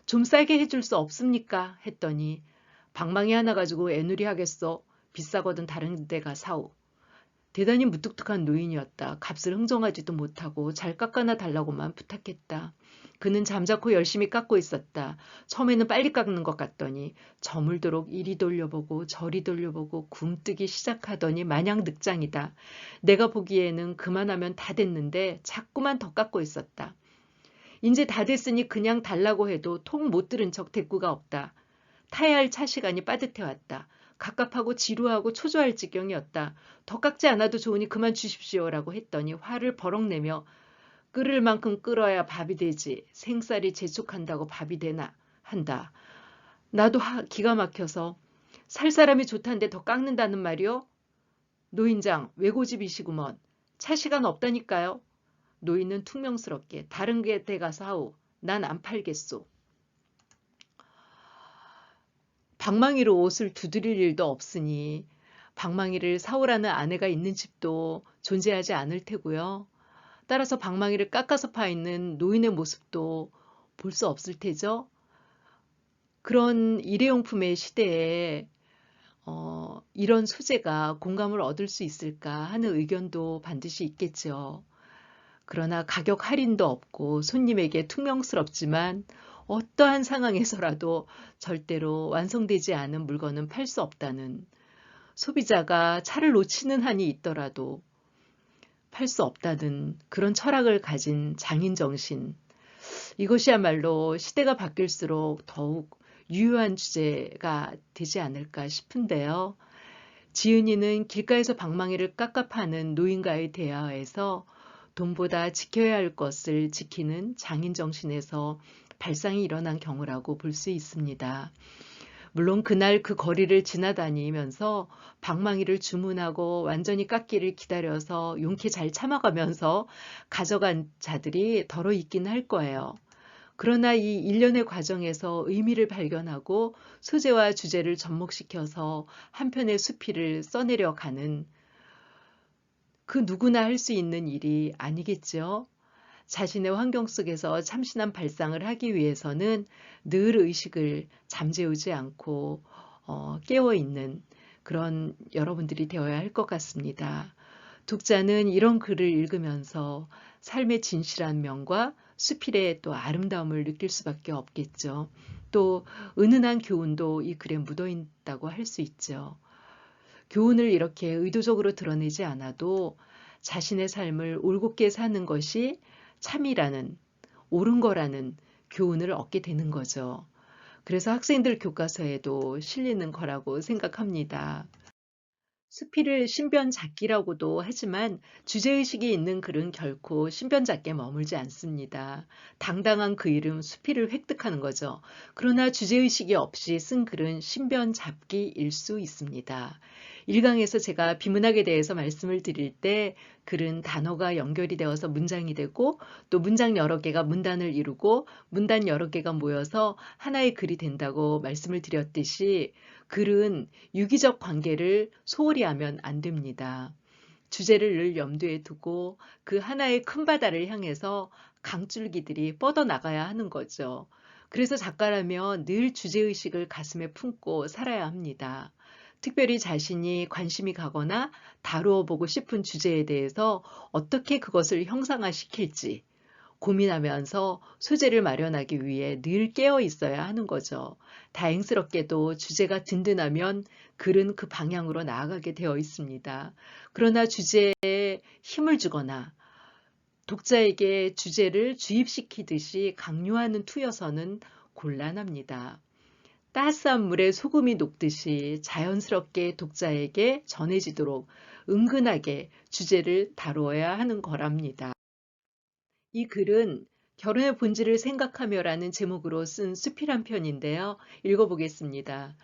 좀 싸게 해줄 수 없습니까? 했더니 방망이 하나 가지고 애누리 하겠어. 비싸거든 다른 데 가 사오. 대단히 무뚝뚝한 노인이었다. 값을 흥정하지도 못하고 잘 깎아나 달라고만 부탁했다. 그는 잠자코 열심히 깎고 있었다. 처음에는 빨리 깎는 것 같더니 저물도록 이리 돌려보고 저리 돌려보고 굼뜨기 시작하더니 마냥 늑장이다. 내가 보기에는 그만하면 다 됐는데 자꾸만 더 깎고 있었다. 이제 다 됐으니 그냥 달라고 해도 통 못 들은 척 대꾸가 없다. 타야 할 차 시간이 빠듯해왔다. 갑갑하고 지루하고 초조할 지경이었다. 더 깎지 않아도 좋으니 그만 주십시오라고 했더니 화를 버럭 내며 끓을 만큼 끓어야 밥이 되지. 생쌀이 재촉한다고 밥이 되나 한다. 나도 기가 막혀서 살 사람이 좋다는데 더 깎는다는 말이요? 노인장 외고집이시구먼. 차 시간 없다니까요. 노인은 퉁명스럽게 다른 데 가서 하오. 난 안 팔겠소. 방망이로 옷을 두드릴 일도 없으니 방망이를 사오라는 아내가 있는 집도 존재하지 않을 테고요. 따라서 방망이를 깎아서 파있는 노인의 모습도 볼 수 없을 테죠. 그런 일회용품의 시대에 이런 소재가 공감을 얻을 수 있을까 하는 의견도 반드시 있겠죠. 그러나 가격 할인도 없고 손님에게 퉁명스럽지만 어떠한 상황에서라도 절대로 완성되지 않은 물건은 팔 수 없다는, 소비자가 차를 놓치는 한이 있더라도 팔 수 없다는 그런 철학을 가진 장인정신, 이것이야말로 시대가 바뀔수록 더욱 유효한 주제가 되지 않을까 싶은데요. 지은이는 길가에서 방망이를 깝깝하는 노인과의 대화에서 돈보다 지켜야 할 것을 지키는 장인정신에서 발상이 일어난 경우라고 볼 수 있습니다. 물론 그날 그 거리를 지나다니면서 방망이를 주문하고 완전히 깎기를 기다려서 용케 잘 참아가면서 가져간 자들이 더러 있긴 할 거예요. 그러나 이 일련의 과정에서 의미를 발견하고 소재와 주제를 접목시켜서 한편의 수필을 써내려가는, 그 누구나 할 수 있는 일이 아니겠죠. 자신의 환경 속에서 참신한 발상을 하기 위해서는 늘 의식을 잠재우지 않고 깨어있는 그런 여러분들이 되어야 할 것 같습니다. 독자는 이런 글을 읽으면서 삶의 진실한 면과 수필의 또 아름다움을 느낄 수밖에 없겠죠. 또 은은한 교훈도 이 글에 묻어 있다고 할 수 있죠. 교훈을 이렇게 의도적으로 드러내지 않아도 자신의 삶을 올곧게 사는 것이 참이라는, 옳은 거라는 교훈을 얻게 되는 거죠. 그래서 학생들 교과서에도 실리는 거라고 생각합니다. 수필을 신변잡기라고도 하지만 주제의식이 있는 글은 결코 신변잡기에 머물지 않습니다. 당당한 그 이름 수필을 획득하는 거죠. 그러나 주제의식이 없이 쓴 글은 신변잡기일 수 있습니다. 1강에서 제가 비문학에 대해서 말씀을 드릴 때 글은 단어가 연결이 되어서 문장이 되고 또 문장 여러 개가 문단을 이루고 문단 여러 개가 모여서 하나의 글이 된다고 말씀을 드렸듯이 글은 유기적 관계를 소홀히 하면 안 됩니다. 주제를 늘 염두에 두고 그 하나의 큰 바다를 향해서 강줄기들이 뻗어나가야 하는 거죠. 그래서 작가라면 늘 주제의식을 가슴에 품고 살아야 합니다. 특별히 자신이 관심이 가거나 다루어 보고 싶은 주제에 대해서 어떻게 그것을 형상화시킬지 고민하면서 소재를 마련하기 위해 늘 깨어 있어야 하는 거죠. 다행스럽게도 주제가 든든하면 글은 그 방향으로 나아가게 되어 있습니다. 그러나 주제에 힘을 주거나 독자에게 주제를 주입시키듯이 강요하는 투여서는 곤란합니다. 따스한 물에 소금이 녹듯이 자연스럽게 독자에게 전해지도록 은근하게 주제를 다루어야 하는 거랍니다. 이 글은 결혼의 본질을 생각하며라는 제목으로 쓴 수필 한 편인데요. 읽어보겠습니다.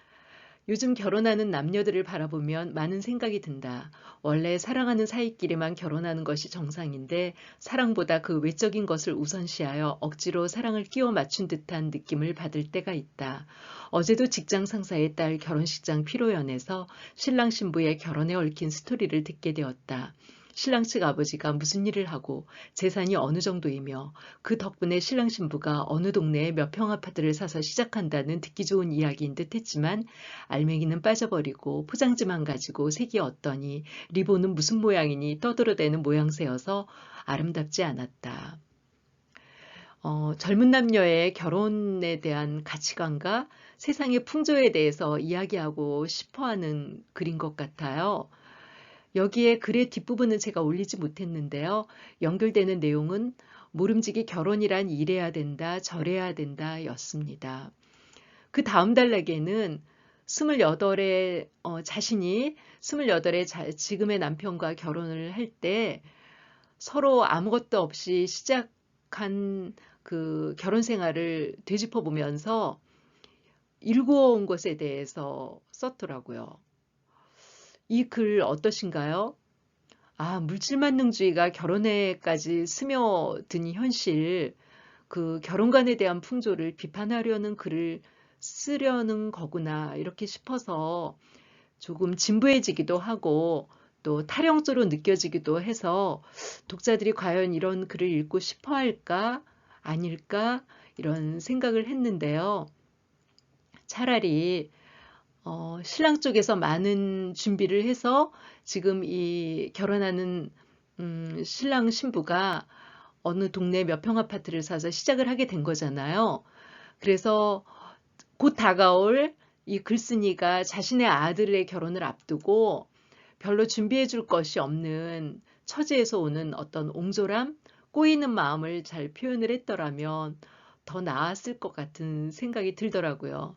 요즘 결혼하는 남녀들을 바라보면 많은 생각이 든다. 원래 사랑하는 사이끼리만 결혼하는 것이 정상인데 사랑보다 그 외적인 것을 우선시하여 억지로 사랑을 끼워 맞춘 듯한 느낌을 받을 때가 있다. 어제도 직장 상사의 딸 결혼식장 피로연에서 신랑 신부의 결혼에 얽힌 스토리를 듣게 되었다. 신랑 측 아버지가 무슨 일을 하고 재산이 어느 정도이며 그 덕분에 신랑 신부가 어느 동네에 몇 평 아파트를 사서 시작한다는 듣기 좋은 이야기인 듯 했지만 알맹이는 빠져버리고 포장지만 가지고 색이 어떠니 리본은 무슨 모양이니 떠들어대는 모양새여서 아름답지 않았다. 젊은 남녀의 결혼에 대한 가치관과 세상의 풍조에 대해서 이야기하고 싶어하는 글인 것 같아요. 여기에 글의 뒷부분은 제가 올리지 못했는데요. 연결되는 내용은 모름지기 결혼이란 이래야 된다, 저래야 된다 였습니다. 그 다음 단락에는 28에 자신이 28에 지금의 남편과 결혼을 할 때 서로 아무것도 없이 시작한 그 결혼 생활을 되짚어 보면서 일구어온 것에 대해서 썼더라고요. 이 글 어떠신가요? 물질만능주의가 결혼에까지 스며든 현실, 그 결혼관에 대한 풍조를 비판하려는 글을 쓰려는 거구나 이렇게 싶어서 조금 진부해지기도 하고 또 탈영조로 느껴지기도 해서 독자들이 과연 이런 글을 읽고 싶어 할까 아닐까 이런 생각을 했는데요. 차라리 신랑 쪽에서 많은 준비를 해서 지금 이 결혼하는 신랑 신부가 어느 동네 몇 평 아파트를 사서 시작을 하게 된 거잖아요. 그래서 곧 다가올 이 글쓴이가 자신의 아들의 결혼을 앞두고 별로 준비해 줄 것이 없는 처지에서 오는 어떤 옹졸함, 꼬이는 마음을 잘 표현을 했더라면 더 나았을 것 같은 생각이 들더라고요.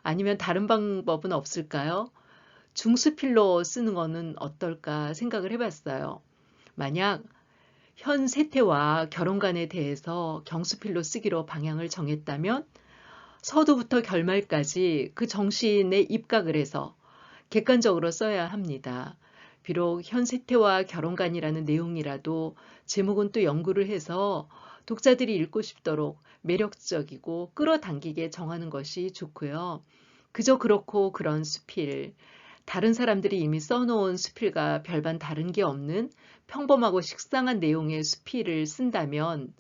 아니면 다른 방법은 없을까요? 중수필로 쓰는 거는 어떨까 생각을 해봤어요. 만약 현 세태와 결혼관에 대해서 경수필로 쓰기로 방향을 정했다면 서두부터 결말까지 그 정신에 입각을 해서 객관적으로 써야 합니다. 비록 현 세태와 결혼관이라는 내용이라도 제목은 또 연구를 해서 독자들이 읽고 싶도록 매력적이고 끌어당기게 정하는 것이 좋고요. 그저 그렇고 그런 수필, 다른 사람들이 이미 써놓은 수필과 별반 다른 게 없는 평범하고 식상한 내용의 수필을 쓴다면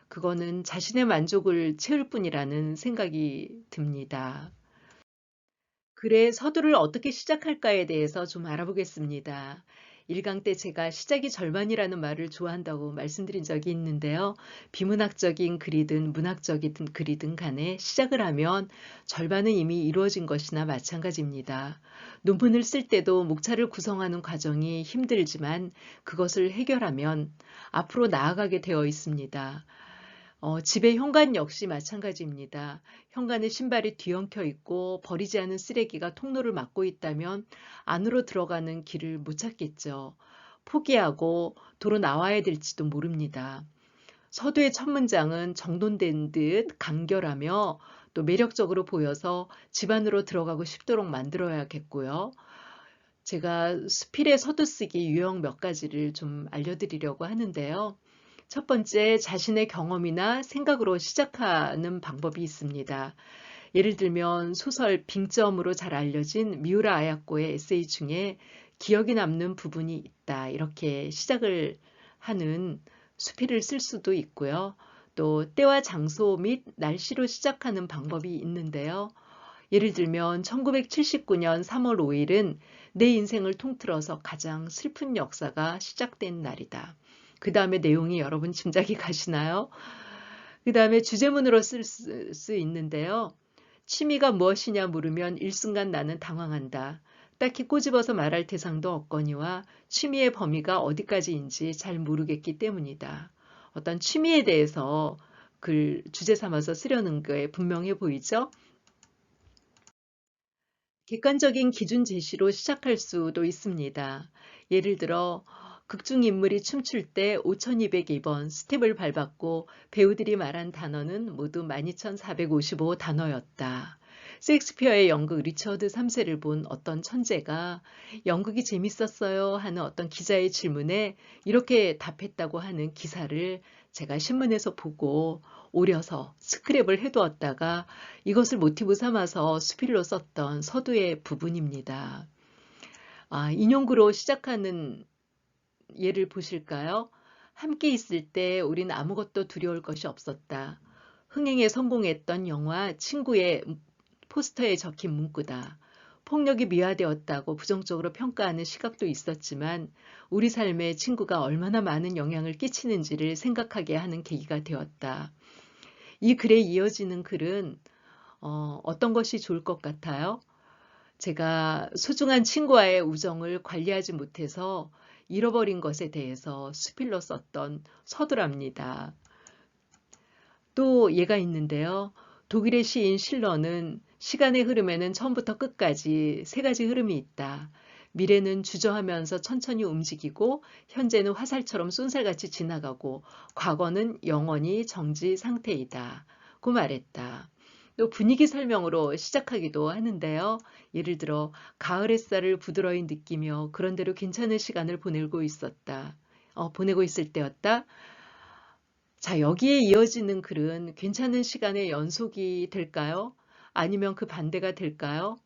그거는 자신의 만족을 채울 뿐이라는 생각이 듭니다. 글의 서두를 어떻게 시작할까에 대해서 좀 알아보겠습니다. 1강 때 제가 시작이 절반이라는 말을 좋아한다고 말씀드린 적이 있는데요. 비문학적인 글이든 문학적인 글이든 간에 시작을 하면 절반은 이미 이루어진 것이나 마찬가지입니다. 논문을 쓸 때도 목차를 구성하는 과정이 힘들지만 그것을 해결하면 앞으로 나아가게 되어 있습니다. 집의 현관 역시 마찬가지입니다. 현관에 신발이 뒤엉켜 있고 버리지 않은 쓰레기가 통로를 막고 있다면 안으로 들어가는 길을 못 찾겠죠. 포기하고 도로 나와야 될지도 모릅니다. 서두의 첫 문장은 정돈된 듯 간결하며 또 매력적으로 보여서 집 안으로 들어가고 싶도록 만들어야겠고요. 제가 수필의 서두쓰기 유형 몇 가지를 좀 알려드리려고 하는데요. 첫 번째, 자신의 경험이나 생각으로 시작하는 방법이 있습니다. 예를 들면 소설 빙점으로 잘 알려진 미우라 아야코의 에세이 중에 기억이 남는 부분이 있다, 이렇게 시작을 하는 수필을 쓸 수도 있고요. 또 때와 장소 및 날씨로 시작하는 방법이 있는데요. 예를 들면 1979년 3월 5일은 내 인생을 통틀어서 가장 슬픈 역사가 시작된 날이다. 그 다음에 내용이 여러분 짐작이 가시나요? 그 다음에 주제문으로 쓸 수 있는데요. 취미가 무엇이냐 물으면 일순간 나는 당황한다. 딱히 꼬집어서 말할 대상도 없거니와 취미의 범위가 어디까지인지 잘 모르겠기 때문이다. 어떤 취미에 대해서 글 주제 삼아서 쓰려는 게 분명해 보이죠? 객관적인 기준 제시로 시작할 수도 있습니다. 예를 들어 극중 인물이 춤출 때 5202번 스텝을 밟았고 배우들이 말한 단어는 모두 12455 단어였다. 셰익스피어의 연극 리처드 3세를 본 어떤 천재가 연극이 재밌었어요 하는 어떤 기자의 질문에 이렇게 답했다고 하는 기사를 제가 신문에서 보고 오려서 스크랩을 해두었다가 이것을 모티브 삼아서 수필로 썼던 서두의 부분입니다. 인용구로 시작하는 예를 보실까요? 함께 있을 때 우린 아무것도 두려울 것이 없었다. 흥행에 성공했던 영화 친구의 포스터에 적힌 문구다. 폭력이 미화되었다고 부정적으로 평가하는 시각도 있었지만 우리 삶에 친구가 얼마나 많은 영향을 끼치는지를 생각하게 하는 계기가 되었다. 이 글에 이어지는 글은 어떤 것이 좋을 것 같아요? 제가 소중한 친구와의 우정을 관리하지 못해서 잃어버린 것에 대해서 수필로 썼던 서두랍니다. 또 예가 있는데요. 독일의 시인 실러는 시간의 흐름에는 처음부터 끝까지 세 가지 흐름이 있다. 미래는 주저하면서 천천히 움직이고 현재는 화살처럼 쏜살같이 지나가고 과거는 영원히 정지 상태이다. 고 말했다. 또 분위기 설명으로 시작하기도 하는데요. 예를 들어 가을 햇살을 부드러이 느끼며 그런대로 괜찮은 시간을 보내고 있을 때였다. 자, 여기에 이어지는 글은 괜찮은 시간의 연속이 될까요? 아니면 그 반대가 될까요?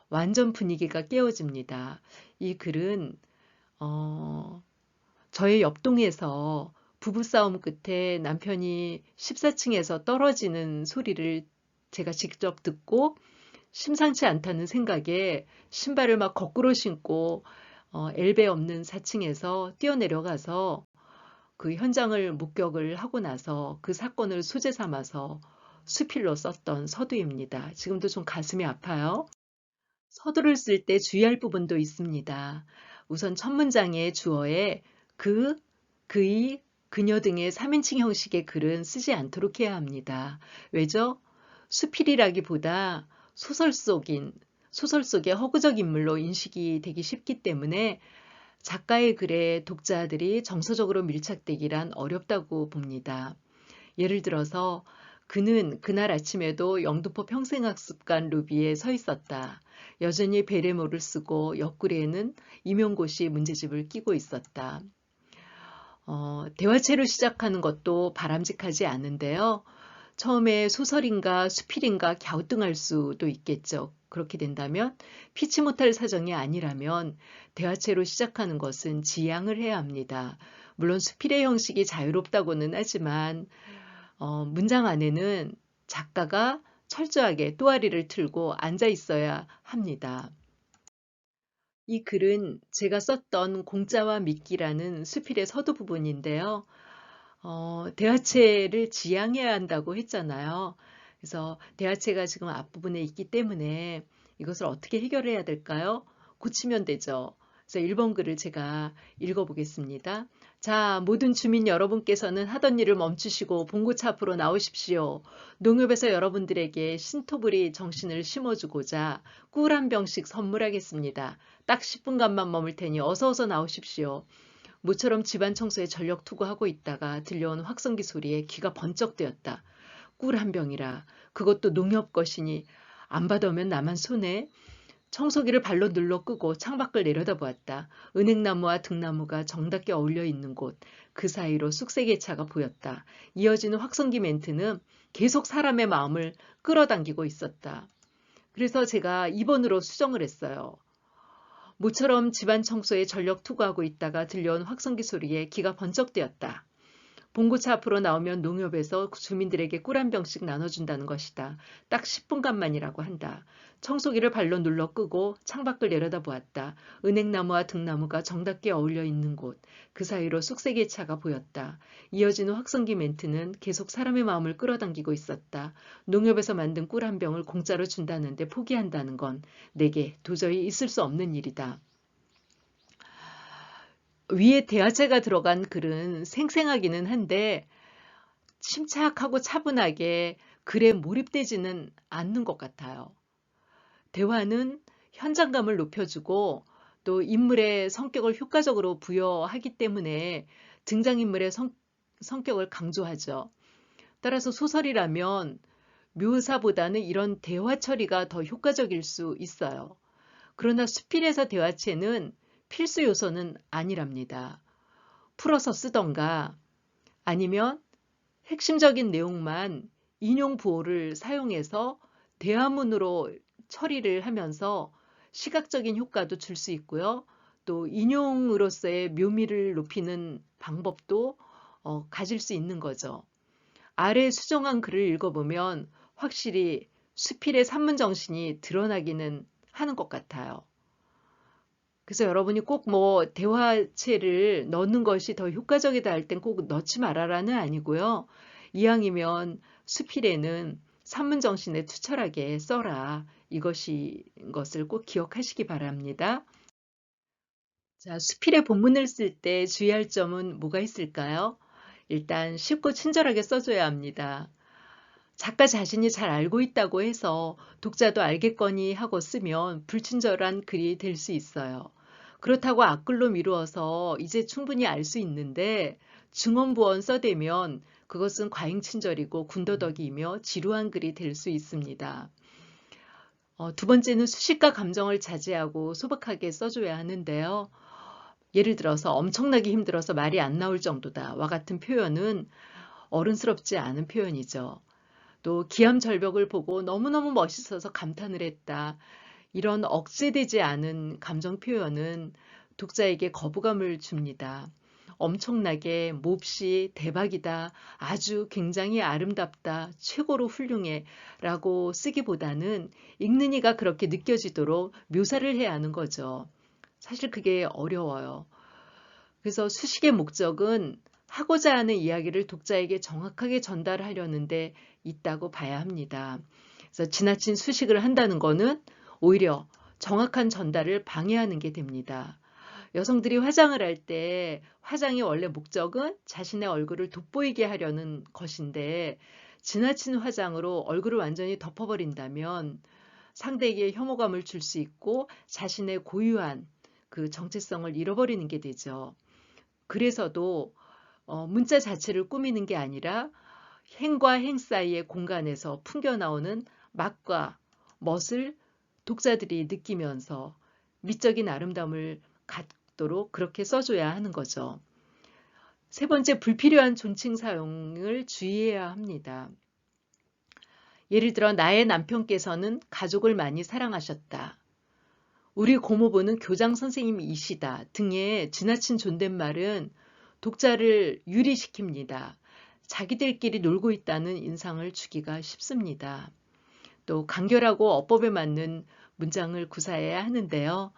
완전 분위기가 깨어집니다. 이 글은 저의 옆동에서 부부싸움 끝에 남편이 14층에서 떨어지는 소리를 제가 직접 듣고 심상치 않다는 생각에 신발을 막 거꾸로 신고 엘베 없는 4층에서 뛰어내려가서 그 현장을 목격을 하고 나서 그 사건을 소재 삼아서 수필로 썼던 서두입니다. 지금도 좀 가슴이 아파요. 서두를 쓸 때 주의할 부분도 있습니다. 우선 첫 문장의 주어에 그, 그이, 그녀 등의 3인칭 형식의 글은 쓰지 않도록 해야 합니다. 왜죠? 수필이라기보다 소설 속의 허구적 인물로 인식이 되기 쉽기 때문에 작가의 글에 독자들이 정서적으로 밀착되기란 어렵다고 봅니다. 예를 들어서 그는 그날 아침에도 영등포 평생학습관 로비에 서 있었다. 여전히 베레모를 쓰고 옆구리에는 임용고시 문제집을 끼고 있었다. 대화체로 시작하는 것도 바람직하지 않은데요. 처음에 소설인가 수필인가 갸우뚱할 수도 있겠죠. 그렇게 된다면 피치 못할 사정이 아니라면 대화체로 시작하는 것은 지양을 해야 합니다. 물론 수필의 형식이 자유롭다고는 하지만 문장 안에는 작가가 철저하게 또아리를 틀고 앉아 있어야 합니다. 이 글은 제가 썼던 공짜와 미끼라는 수필의 서두 부분인데요. 대화체를 지향해야 한다고 했잖아요. 그래서 대화체가 지금 앞부분에 있기 때문에 이것을 어떻게 해결해야 될까요? 고치면 되죠. 그래서 1번 글을 제가 읽어보겠습니다. 자, 모든 주민 여러분께서는 하던 일을 멈추시고 봉고차 앞으로 나오십시오. 농협에서 여러분들에게 신토부리 정신을 심어주고자 꿀 한 병씩 선물하겠습니다. 딱 10분간만 머물 테니 어서 나오십시오. 모처럼 집안 청소에 전력 투구하고 있다가 들려온 확성기 소리에 귀가 번쩍 뜨였다. 꿀 한 병이라. 그것도 농협 것이니 안 받아오면 나만 손해. 청소기를 발로 눌러 끄고 창밖을 내려다보았다. 은행나무와 등나무가 정답게 어울려 있는 곳, 그 사이로 쑥세개차가 보였다. 이어지는 확성기 멘트는 계속 사람의 마음을 끌어당기고 있었다. 그래서 제가 2번으로 수정을 했어요. 모처럼 집안 청소에 전력 투구하고 있다가 들려온 확성기 소리에 귀가 번쩍 뜨였다. 봉고차 앞으로 나오면 농협에서 주민들에게 꿀 한 병씩 나눠준다는 것이다. 딱 10분간만이라고 한다. 청소기를 발로 눌러 끄고 창밖을 내려다보았다. 은행나무와 등나무가 정답게 어울려 있는 곳, 그 사이로 쑥세기의 차가 보였다. 이어지는 확성기 멘트는 계속 사람의 마음을 끌어당기고 있었다. 농협에서 만든 꿀 한 병을 공짜로 준다는데 포기한다는 건 내게 도저히 있을 수 없는 일이다. 위에 대화체가 들어간 글은 생생하기는 한데 침착하고 차분하게 글에 몰입되지는 않는 것 같아요. 대화는 현장감을 높여주고 또 인물의 성격을 효과적으로 부여하기 때문에 등장인물의 성격을 강조하죠. 따라서 소설이라면 묘사보다는 이런 대화 처리가 더 효과적일 수 있어요. 그러나 수필에서 대화체는 필수 요소는 아니랍니다. 풀어서 쓰던가 아니면 핵심적인 내용만 인용 부호를 사용해서 대화문으로 처리를 하면서 시각적인 효과도 줄 수 있고요. 또 인용으로서의 묘미를 높이는 방법도 가질 수 있는 거죠. 아래 수정한 글을 읽어보면 확실히 수필의 산문 정신이 드러나기는 하는 것 같아요. 그래서 여러분이 꼭 뭐 대화체를 넣는 것이 더 효과적이다 할 땐 꼭 넣지 말아라는 아니고요. 이왕이면 수필에는 산문 정신에 투철하게 써라. 것을 꼭 기억하시기 바랍니다. 자, 수필의 본문을 쓸 때 주의할 점은 뭐가 있을까요? 일단 쉽고 친절하게 써줘야 합니다. 작가 자신이 잘 알고 있다고 해서 독자도 알겠거니 하고 쓰면 불친절한 글이 될 수 있어요. 그렇다고 악글로 미루어서 이제 충분히 알 수 있는데 중언부언 써대면 그것은 과잉친절이고 군더더기이며 지루한 글이 될 수 있습니다. 두 번째는 수식과 감정을 자제하고 소박하게 써줘야 하는데요. 예를 들어서 엄청나게 힘들어서 말이 안 나올 정도다 와 같은 표현은 어른스럽지 않은 표현이죠. 또 기암절벽을 보고 너무너무 멋있어서 감탄을 했다. 이런 억제되지 않은 감정 표현은 독자에게 거부감을 줍니다. 엄청나게 몹시 대박이다, 아주 굉장히 아름답다, 최고로 훌륭해 라고 쓰기보다는 읽는 이가 그렇게 느껴지도록 묘사를 해야 하는 거죠. 사실 그게 어려워요. 그래서 수식의 목적은 하고자 하는 이야기를 독자에게 정확하게 전달하려는 데 있다고 봐야 합니다. 그래서 지나친 수식을 한다는 것은 오히려 정확한 전달을 방해하는 게 됩니다. 여성들이 화장을 할 때 화장의 원래 목적은 자신의 얼굴을 돋보이게 하려는 것인데 지나친 화장으로 얼굴을 완전히 덮어버린다면 상대에게 혐오감을 줄 수 있고 자신의 고유한 그 정체성을 잃어버리는 게 되죠. 그래서도 문자 자체를 꾸미는 게 아니라 행과 행 사이의 공간에서 풍겨나오는 맛과 멋을 독자들이 느끼면서 미적인 아름다움을 갖도록 그렇게 써줘야 하는 거죠. 세 번째, 불필요한 존칭 사용을 주의해야 합니다. 예를 들어 나의 남편께서는 가족을 많이 사랑하셨다. 우리 고모부는 교장 선생님이시다 등의 지나친 존댓말은 독자를 유리시킵니다. 자기들끼리 놀고 있다는 인상을 주기가 쉽습니다. 또 간결하고 어법에 맞는 문장을 구사해야 하는데요.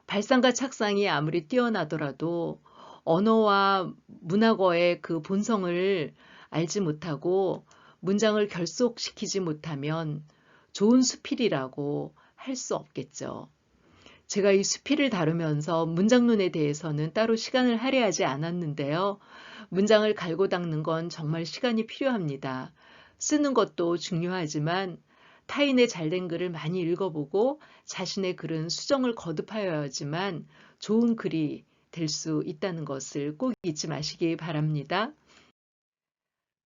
발상과 착상이 아무리 뛰어나더라도 언어와 문학어의 그 본성을 알지 못하고 문장을 결속시키지 못하면 좋은 수필이라고 할 수 없겠죠. 제가 이 수필을 다루면서 문장론에 대해서는 따로 시간을 할애하지 않았는데요. 문장을 갈고 닦는 건 정말 시간이 필요합니다. 쓰는 것도 중요하지만 타인의 잘된 글을 많이 읽어보고 자신의 글은 수정을 거듭하여야지만 좋은 글이 될 수 있다는 것을 꼭 잊지 마시기 바랍니다.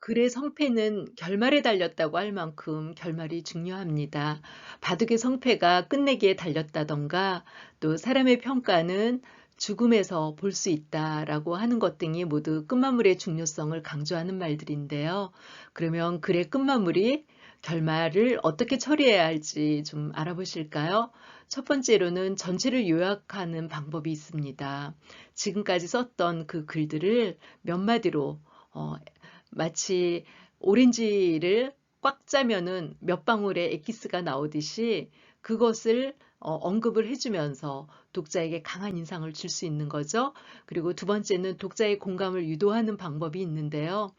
글의 성패는 결말에 달렸다고 할 만큼 결말이 중요합니다. 바둑의 성패가 끝내기에 달렸다던가 또 사람의 평가는 죽음에서 볼 수 있다라고 하는 것 등이 모두 끝마무리의 중요성을 강조하는 말들인데요. 그러면 글의 끝마무리, 결말을 어떻게 처리해야 할지 좀 알아보실까요? 첫 번째로는 전체를 요약하는 방법이 있습니다. 지금까지 썼던 그 글들을 몇 마디로 마치 오렌지를 꽉 짜면은 몇 방울의 엑기스가 나오듯이 그것을 언급을 해주면서 독자에게 강한 인상을 줄 수 있는 거죠. 그리고 두 번째는 독자의 공감을 유도하는 방법이 있는데요.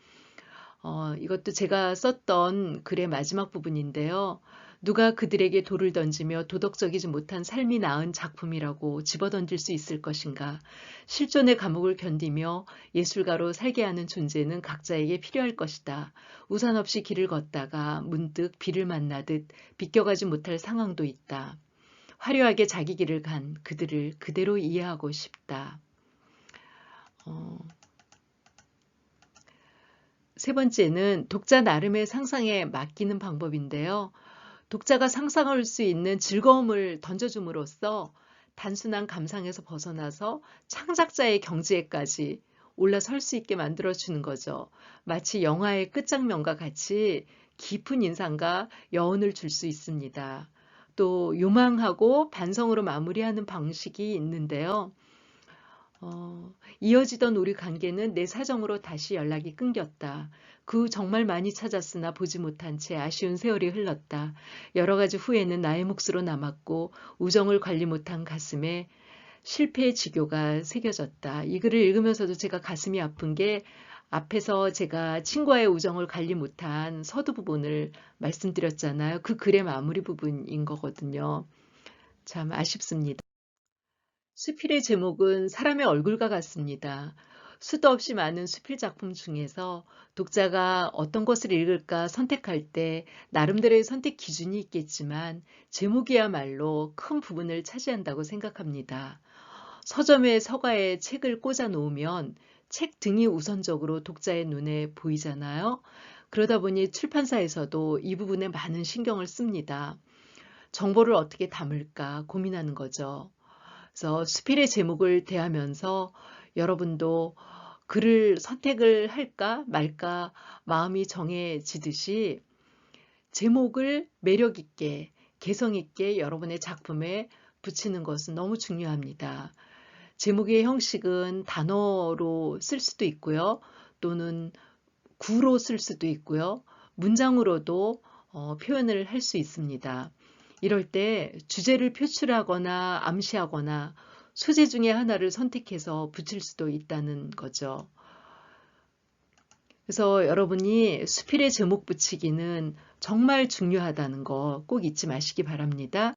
이것도 제가 썼던 글의 마지막 부분인데요. 누가 그들에게 돌을 던지며 도덕적이지 못한 삶이 나은 작품이라고 집어던질 수 있을 것인가. 실존의 감옥을 견디며 예술가로 살게 하는 존재는 각자에게 필요할 것이다. 우산 없이 길을 걷다가 문득 비를 만나듯 비껴가지 못할 상황도 있다. 화려하게 자기 길을 간 그들을 그대로 이해하고 싶다. 세 번째는 독자 나름의 상상에 맡기는 방법인데요. 독자가 상상할 수 있는 즐거움을 던져줌으로써 단순한 감상에서 벗어나서 창작자의 경지에까지 올라설 수 있게 만들어주는 거죠. 마치 영화의 끝장면과 같이 깊은 인상과 여운을 줄 수 있습니다. 또 요망하고 반성으로 마무리하는 방식이 있는데요. 이어지던 우리 관계는 내 사정으로 다시 연락이 끊겼다. 그 후 정말 많이 찾았으나 보지 못한 채 아쉬운 세월이 흘렀다. 여러 가지 후회는 나의 몫으로 남았고 우정을 관리 못한 가슴에 실패의 지교가 새겨졌다. 이 글을 읽으면서도 제가 가슴이 아픈 게 앞에서 제가 친구와의 우정을 관리 못한 서두 부분을 말씀드렸잖아요. 그 글의 마무리 부분인 거거든요. 참 아쉽습니다. 수필의 제목은 사람의 얼굴과 같습니다. 수도 없이 많은 수필 작품 중에서 독자가 어떤 것을 읽을까 선택할 때 나름대로의 선택 기준이 있겠지만 제목이야말로 큰 부분을 차지한다고 생각합니다. 서점에 서가에 책을 꽂아 놓으면 책 등이 우선적으로 독자의 눈에 보이잖아요. 그러다 보니 출판사에서도 이 부분에 많은 신경을 씁니다. 정보를 어떻게 담을까 고민하는 거죠. 그래서 수필의 제목을 대하면서 여러분도 글을 선택을 할까 말까 마음이 정해지듯이 제목을 매력 있게 개성 있게 여러분의 작품에 붙이는 것은 너무 중요합니다. 제목의 형식은 단어로 쓸 수도 있고요. 또는 구로 쓸 수도 있고요. 문장으로도 표현을 할 수 있습니다. 이럴 때 주제를 표출하거나 암시하거나 소재 중에 하나를 선택해서 붙일 수도 있다는 거죠. 그래서 여러분이 수필의 제목 붙이기는 정말 중요하다는 거 꼭 잊지 마시기 바랍니다.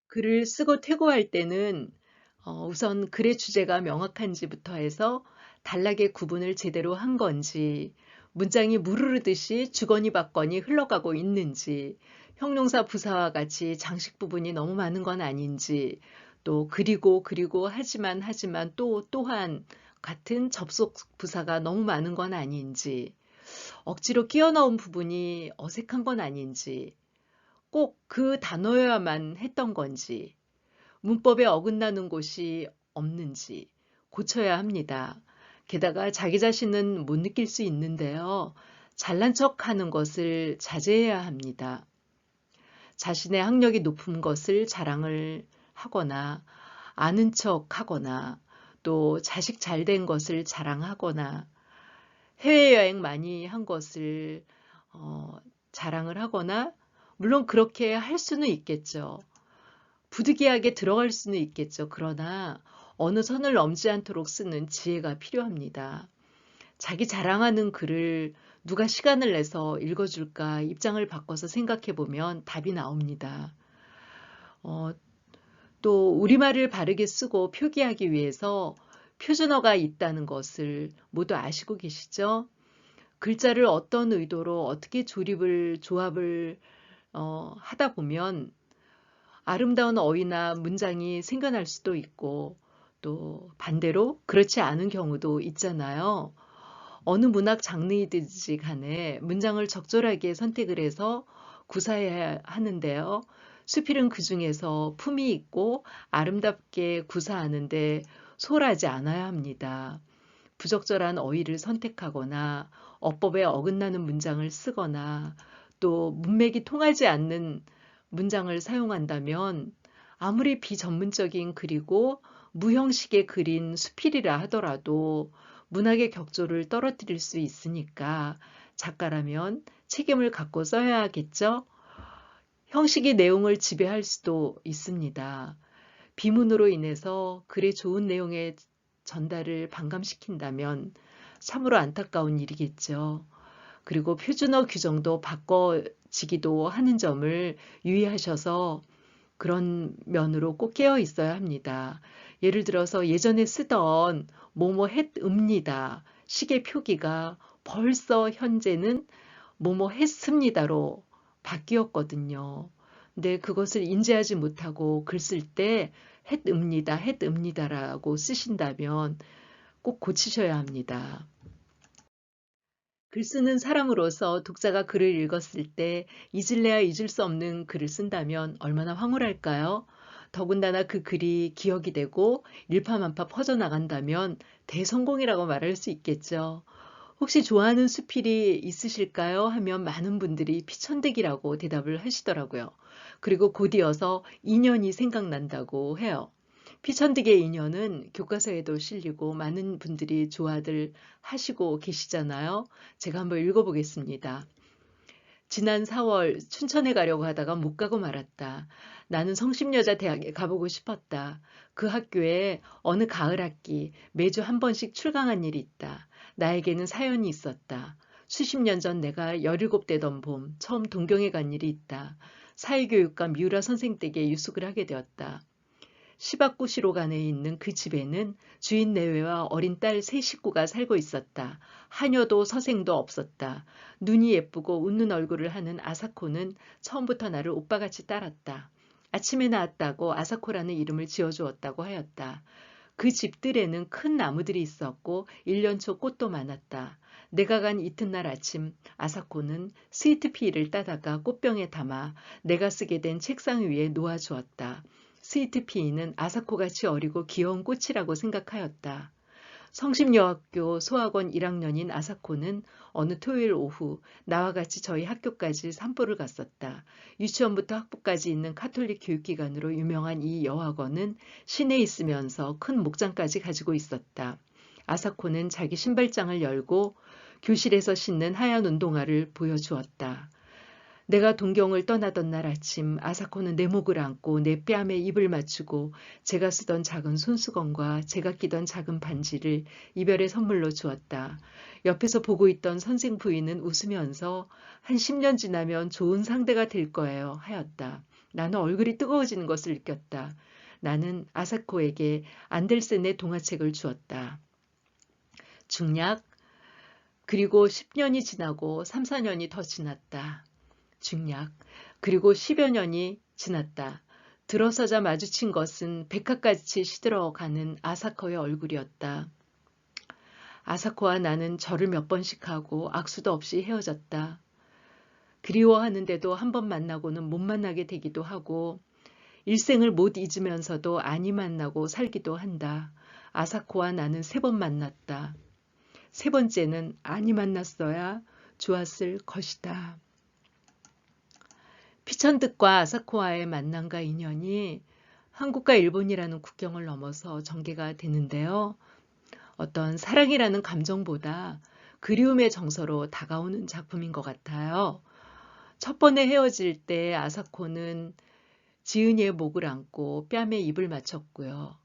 글을 쓰고 퇴고할 때는 우선 글의 주제가 명확한지부터 해서 단락의 구분을 제대로 한 건지, 문장이 무르르듯이 주거니 받거니 흘러가고 있는지, 형용사 부사와 같이 장식 부분이 너무 많은 건 아닌지, 또 그리고 하지만 또 또한 같은 접속 부사가 너무 많은 건 아닌지, 억지로 끼워 넣은 부분이 어색한 건 아닌지, 꼭 그 단어여야만 했던 건지, 문법에 어긋나는 곳이 없는지 고쳐야 합니다. 게다가 자기 자신은 못 느낄 수 있는데요. 잘난 척하는 것을 자제해야 합니다. 자신의 학력이 높은 것을 자랑을 하거나 아는 척하거나 또 자식 잘 된 것을 자랑하거나 해외여행 많이 한 것을 자랑을 하거나 물론 그렇게 할 수는 있겠죠. 부득이하게 들어갈 수는 있겠죠. 그러나 어느 선을 넘지 않도록 쓰는 지혜가 필요합니다. 자기 자랑하는 글을 누가 시간을 내서 읽어줄까 입장을 바꿔서 생각해 보면 답이 나옵니다. 또 우리말을 바르게 쓰고 표기하기 위해서 표준어가 있다는 것을 모두 아시고 계시죠? 글자를 어떤 의도로 어떻게 조합을 하다 보면 아름다운 어휘나 문장이 생겨날 수도 있고 또 반대로 그렇지 않은 경우도 있잖아요. 어느 문학 장르이든지 간에 문장을 적절하게 선택을 해서 구사해야 하는데요. 수필은 그중에서 품이 있고 아름답게 구사하는데 소홀하지 않아야 합니다. 부적절한 어휘를 선택하거나 어법에 어긋나는 문장을 쓰거나 또 문맥이 통하지 않는 문장을 사용한다면 아무리 비전문적인 글이고 무형식의 글인 수필이라 하더라도 문학의 격조를 떨어뜨릴 수 있으니까 작가라면 책임을 갖고 써야 하겠죠? 형식이 내용을 지배할 수도 있습니다. 비문으로 인해서 글의 좋은 내용의 전달을 반감시킨다면 참으로 안타까운 일이겠죠. 그리고 표준어 규정도 바꿔지기도 하는 점을 유의하셔서 그런 면으로 꼭 깨어 있어야 합니다. 예를 들어서 예전에 쓰던 뭐뭐 했읍니다. 식의 표기가 벌써 현재는 뭐뭐 했습니다로 바뀌었거든요. 근데 그것을 인지하지 못하고 글 쓸 때 했읍니다, 했읍니다라고 쓰신다면 꼭 고치셔야 합니다. 글 쓰는 사람으로서 독자가 글을 읽었을 때 잊을래야 잊을 수 없는 글을 쓴다면 얼마나 황홀할까요? 더군다나 그 글이 기억이 되고 일파만파 퍼져나간다면 대성공이라고 말할 수 있겠죠. 혹시 좋아하는 수필이 있으실까요? 하면 많은 분들이 피천득이라고 대답을 하시더라고요. 그리고 곧이어서 인연이 생각난다고 해요. 피천득의 인연은 교과서에도 실리고 많은 분들이 좋아들 하시고 계시잖아요. 제가 한번 읽어보겠습니다. 지난 4월 춘천에 가려고 하다가 못 가고 말았다. 나는 성심여자 대학에 가보고 싶었다. 그 학교에 어느 가을 학기 매주 한 번씩 출강한 일이 있다. 나에게는 사연이 있었다. 수십 년 전 내가 17 되던 봄 처음 동경에 간 일이 있다. 사회교육과 미우라 선생 댁에 유숙을 하게 되었다. 시바쿠시로간에 있는 그 집에는 주인 내외와 어린 딸 세 식구가 살고 있었다. 하녀도 서생도 없었다. 눈이 예쁘고 웃는 얼굴을 하는 아사코는 처음부터 나를 오빠같이 따랐다. 아침에 나왔다고 아사코라는 이름을 지어주었다고 하였다. 그 집들에는 큰 나무들이 있었고 1년초 꽃도 많았다. 내가 간 이튿날 아침 아사코는 스위트피를 따다가 꽃병에 담아 내가 쓰게 된 책상 위에 놓아주었다. 스위트피는 아사코같이 어리고 귀여운 꽃이라고 생각하였다. 성심여학교 소학원 1학년인 아사코는 어느 토요일 오후 나와 같이 저희 학교까지 산보를 갔었다. 유치원부터 학부까지 있는 카톨릭 교육기관으로 유명한 이 여학원은 시내에 있으면서 큰 목장까지 가지고 있었다. 아사코는 자기 신발장을 열고 교실에서 신는 하얀 운동화를 보여주었다. 내가 동경을 떠나던 날 아침 아사코는 내 목을 안고 내 뺨에 입을 맞추고 제가 쓰던 작은 손수건과 제가 끼던 작은 반지를 이별의 선물로 주었다. 옆에서 보고 있던 선생 부인은 웃으면서 한 10년 지나면 좋은 상대가 될 거예요 하였다. 나는 얼굴이 뜨거워지는 것을 느꼈다. 나는 아사코에게 안델센의 동화책을 주었다. 중략 그리고 10년이 지나고 3, 4년이 더 지났다. 중략 그리고 10여 년이 지났다. 들어서자 마주친 것은 백합같이 시들어가는 아사코의 얼굴이었다. 아사코와 나는 절을 몇 번씩 하고 악수도 없이 헤어졌다. 그리워하는데도 한 번 만나고는 못 만나게 되기도 하고 일생을 못 잊으면서도 아니 만나고 살기도 한다. 아사코와 나는 3번 만났다. 3번째는 아니 만났어야 좋았을 것이다. 피천득과 아사코와의 만남과 인연이 한국과 일본이라는 국경을 넘어서 전개가 되는데요. 어떤 사랑이라는 감정보다 그리움의 정서로 다가오는 작품인 것 같아요. 첫 번에 헤어질 때 아사코는 지은이의 목을 안고 뺨에 입을 맞췄고요.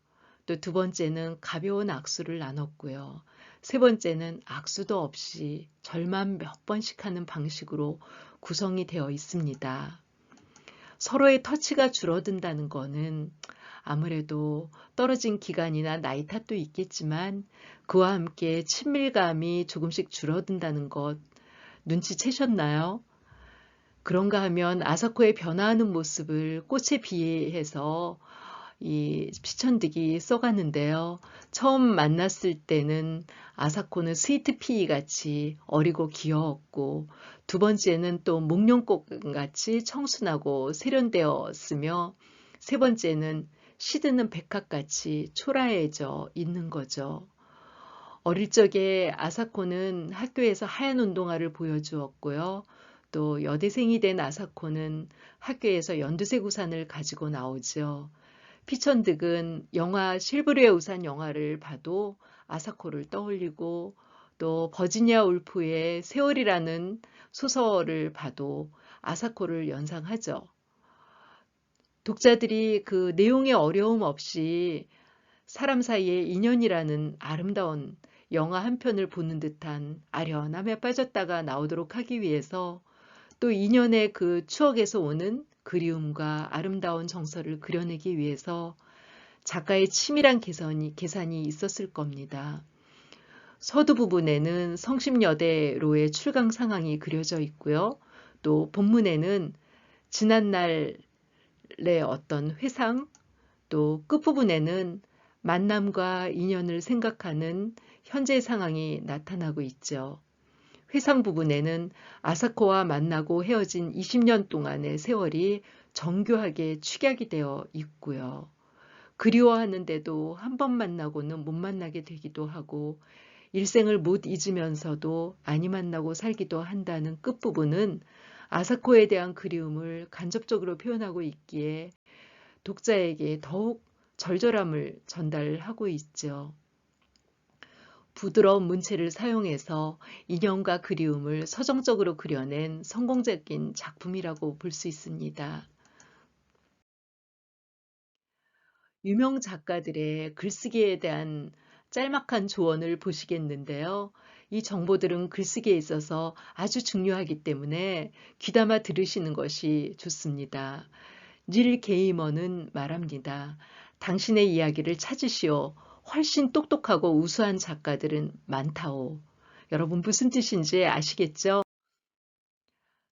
또 두 번째는 가벼운 악수를 나눴고요. 세 번째는 악수도 없이 절만 몇 번씩 하는 방식으로 구성이 되어 있습니다. 서로의 터치가 줄어든다는 거는 아무래도 떨어진 기간이나 나이 탓도 있겠지만 그와 함께 친밀감이 조금씩 줄어든다는 것 눈치채셨나요? 그런가 하면 아사코의 변화하는 모습을 꽃에 비해서 이 피천득이 써가는데요. 처음 만났을 때는 아사코는 스위트피 같이 어리고 귀여웠고, 두 번째는 또 목련꽃 같이 청순하고 세련되었으며, 세 번째는 시드는 백합같이 초라해져 있는 거죠. 어릴 적에 아사코는 학교에서 하얀 운동화를 보여주었고요. 또 여대생이 된 아사코는 학교에서 연두색 우산을 가지고 나오죠. 피천득은 영화 실브루의 우산 영화를 봐도 아사코를 떠올리고, 또 버지니아 울프의 세월이라는 소설을 봐도 아사코를 연상하죠. 독자들이 그 내용의 어려움 없이 사람 사이의 인연이라는 아름다운 영화 한 편을 보는 듯한 아련함에 빠졌다가 나오도록 하기 위해서, 또 인연의 그 추억에서 오는 그리움과 아름다운 정서를 그려내기 위해서 작가의 치밀한 계산이 있었을 겁니다. 서두 부분에는 성심여대로의 출강 상황이 그려져 있고요. 또 본문에는 지난날의 어떤 회상, 또 끝부분에는 만남과 인연을 생각하는 현재 상황이 나타나고 있죠. 회상 부분에는 아사코와 만나고 헤어진 20년 동안의 세월이 정교하게 축약이 되어 있고요. 그리워하는데도 한 번 만나고는 못 만나게 되기도 하고, 일생을 못 잊으면서도 아니 만나고 살기도 한다는 끝부분은 아사코에 대한 그리움을 간접적으로 표현하고 있기에 독자에게 더욱 절절함을 전달하고 있죠. 부드러운 문체를 사용해서 인연과 그리움을 서정적으로 그려낸 성공적인 작품이라고 볼 수 있습니다. 유명 작가들의 글쓰기에 대한 짤막한 조언을 보시겠는데요. 이 정보들은 글쓰기에 있어서 아주 중요하기 때문에 귀담아 들으시는 것이 좋습니다. 닐 게이먼은 말합니다. 당신의 이야기를 찾으시오. 훨씬 똑똑하고 우수한 작가들은 많다오. 여러분 무슨 뜻인지 아시겠죠?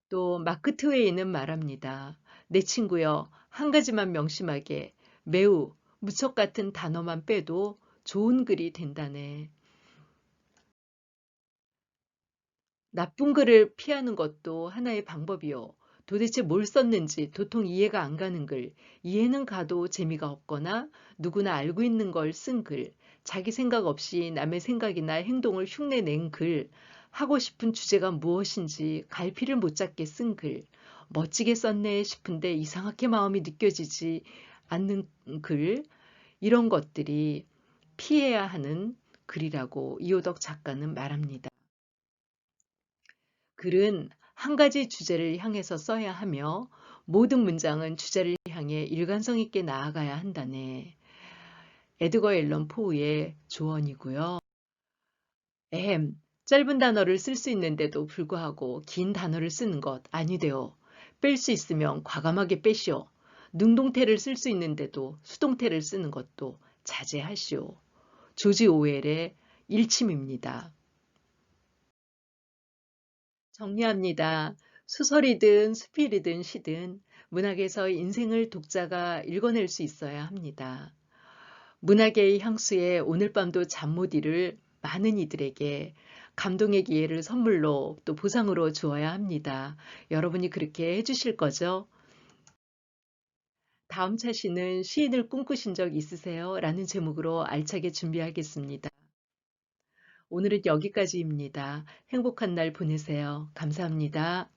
또 마크 트웨이는 말합니다. 내 친구여, 한 가지만 명심하게. 매우, 무척 같은 단어만 빼도 좋은 글이 된다네. 나쁜 글을 피하는 것도 하나의 방법이요. 도대체 뭘 썼는지 도통 이해가 안 가는 글, 이해는 가도 재미가 없거나 누구나 알고 있는 걸 쓴 글, 자기 생각 없이 남의 생각이나 행동을 흉내낸 글, 하고 싶은 주제가 무엇인지 갈피를 못 잡게 쓴 글, 멋지게 썼네 싶은데 이상하게 마음이 느껴지지 않는 글, 이런 것들이 피해야 하는 글이라고 이호덕 작가는 말합니다. 글은 한 가지 주제를 향해서 써야 하며 모든 문장은 주제를 향해 일관성 있게 나아가야 한다네. 에드거 앨런 포우의 조언이고요. 짧은 단어를 쓸 수 있는데도 불구하고 긴 단어를 쓰는 것 아니되오. 뺄 수 있으면 과감하게 빼시오. 능동태를 쓸 수 있는데도 수동태를 쓰는 것도 자제하시오. 조지 오웰의 일침입니다. 정리합니다. 소설이든 수필이든 시든 문학에서 인생을 독자가 읽어낼 수 있어야 합니다. 문학의 향수에 오늘 밤도 잠 못 이룰 많은 이들에게 감동의 기회를 선물로 또 보상으로 주어야 합니다. 여러분이 그렇게 해주실 거죠? 다음 차시는 시인을 꿈꾸신 적 있으세요? 라는 제목으로 알차게 준비하겠습니다. 오늘은 여기까지입니다. 행복한 날 보내세요. 감사합니다.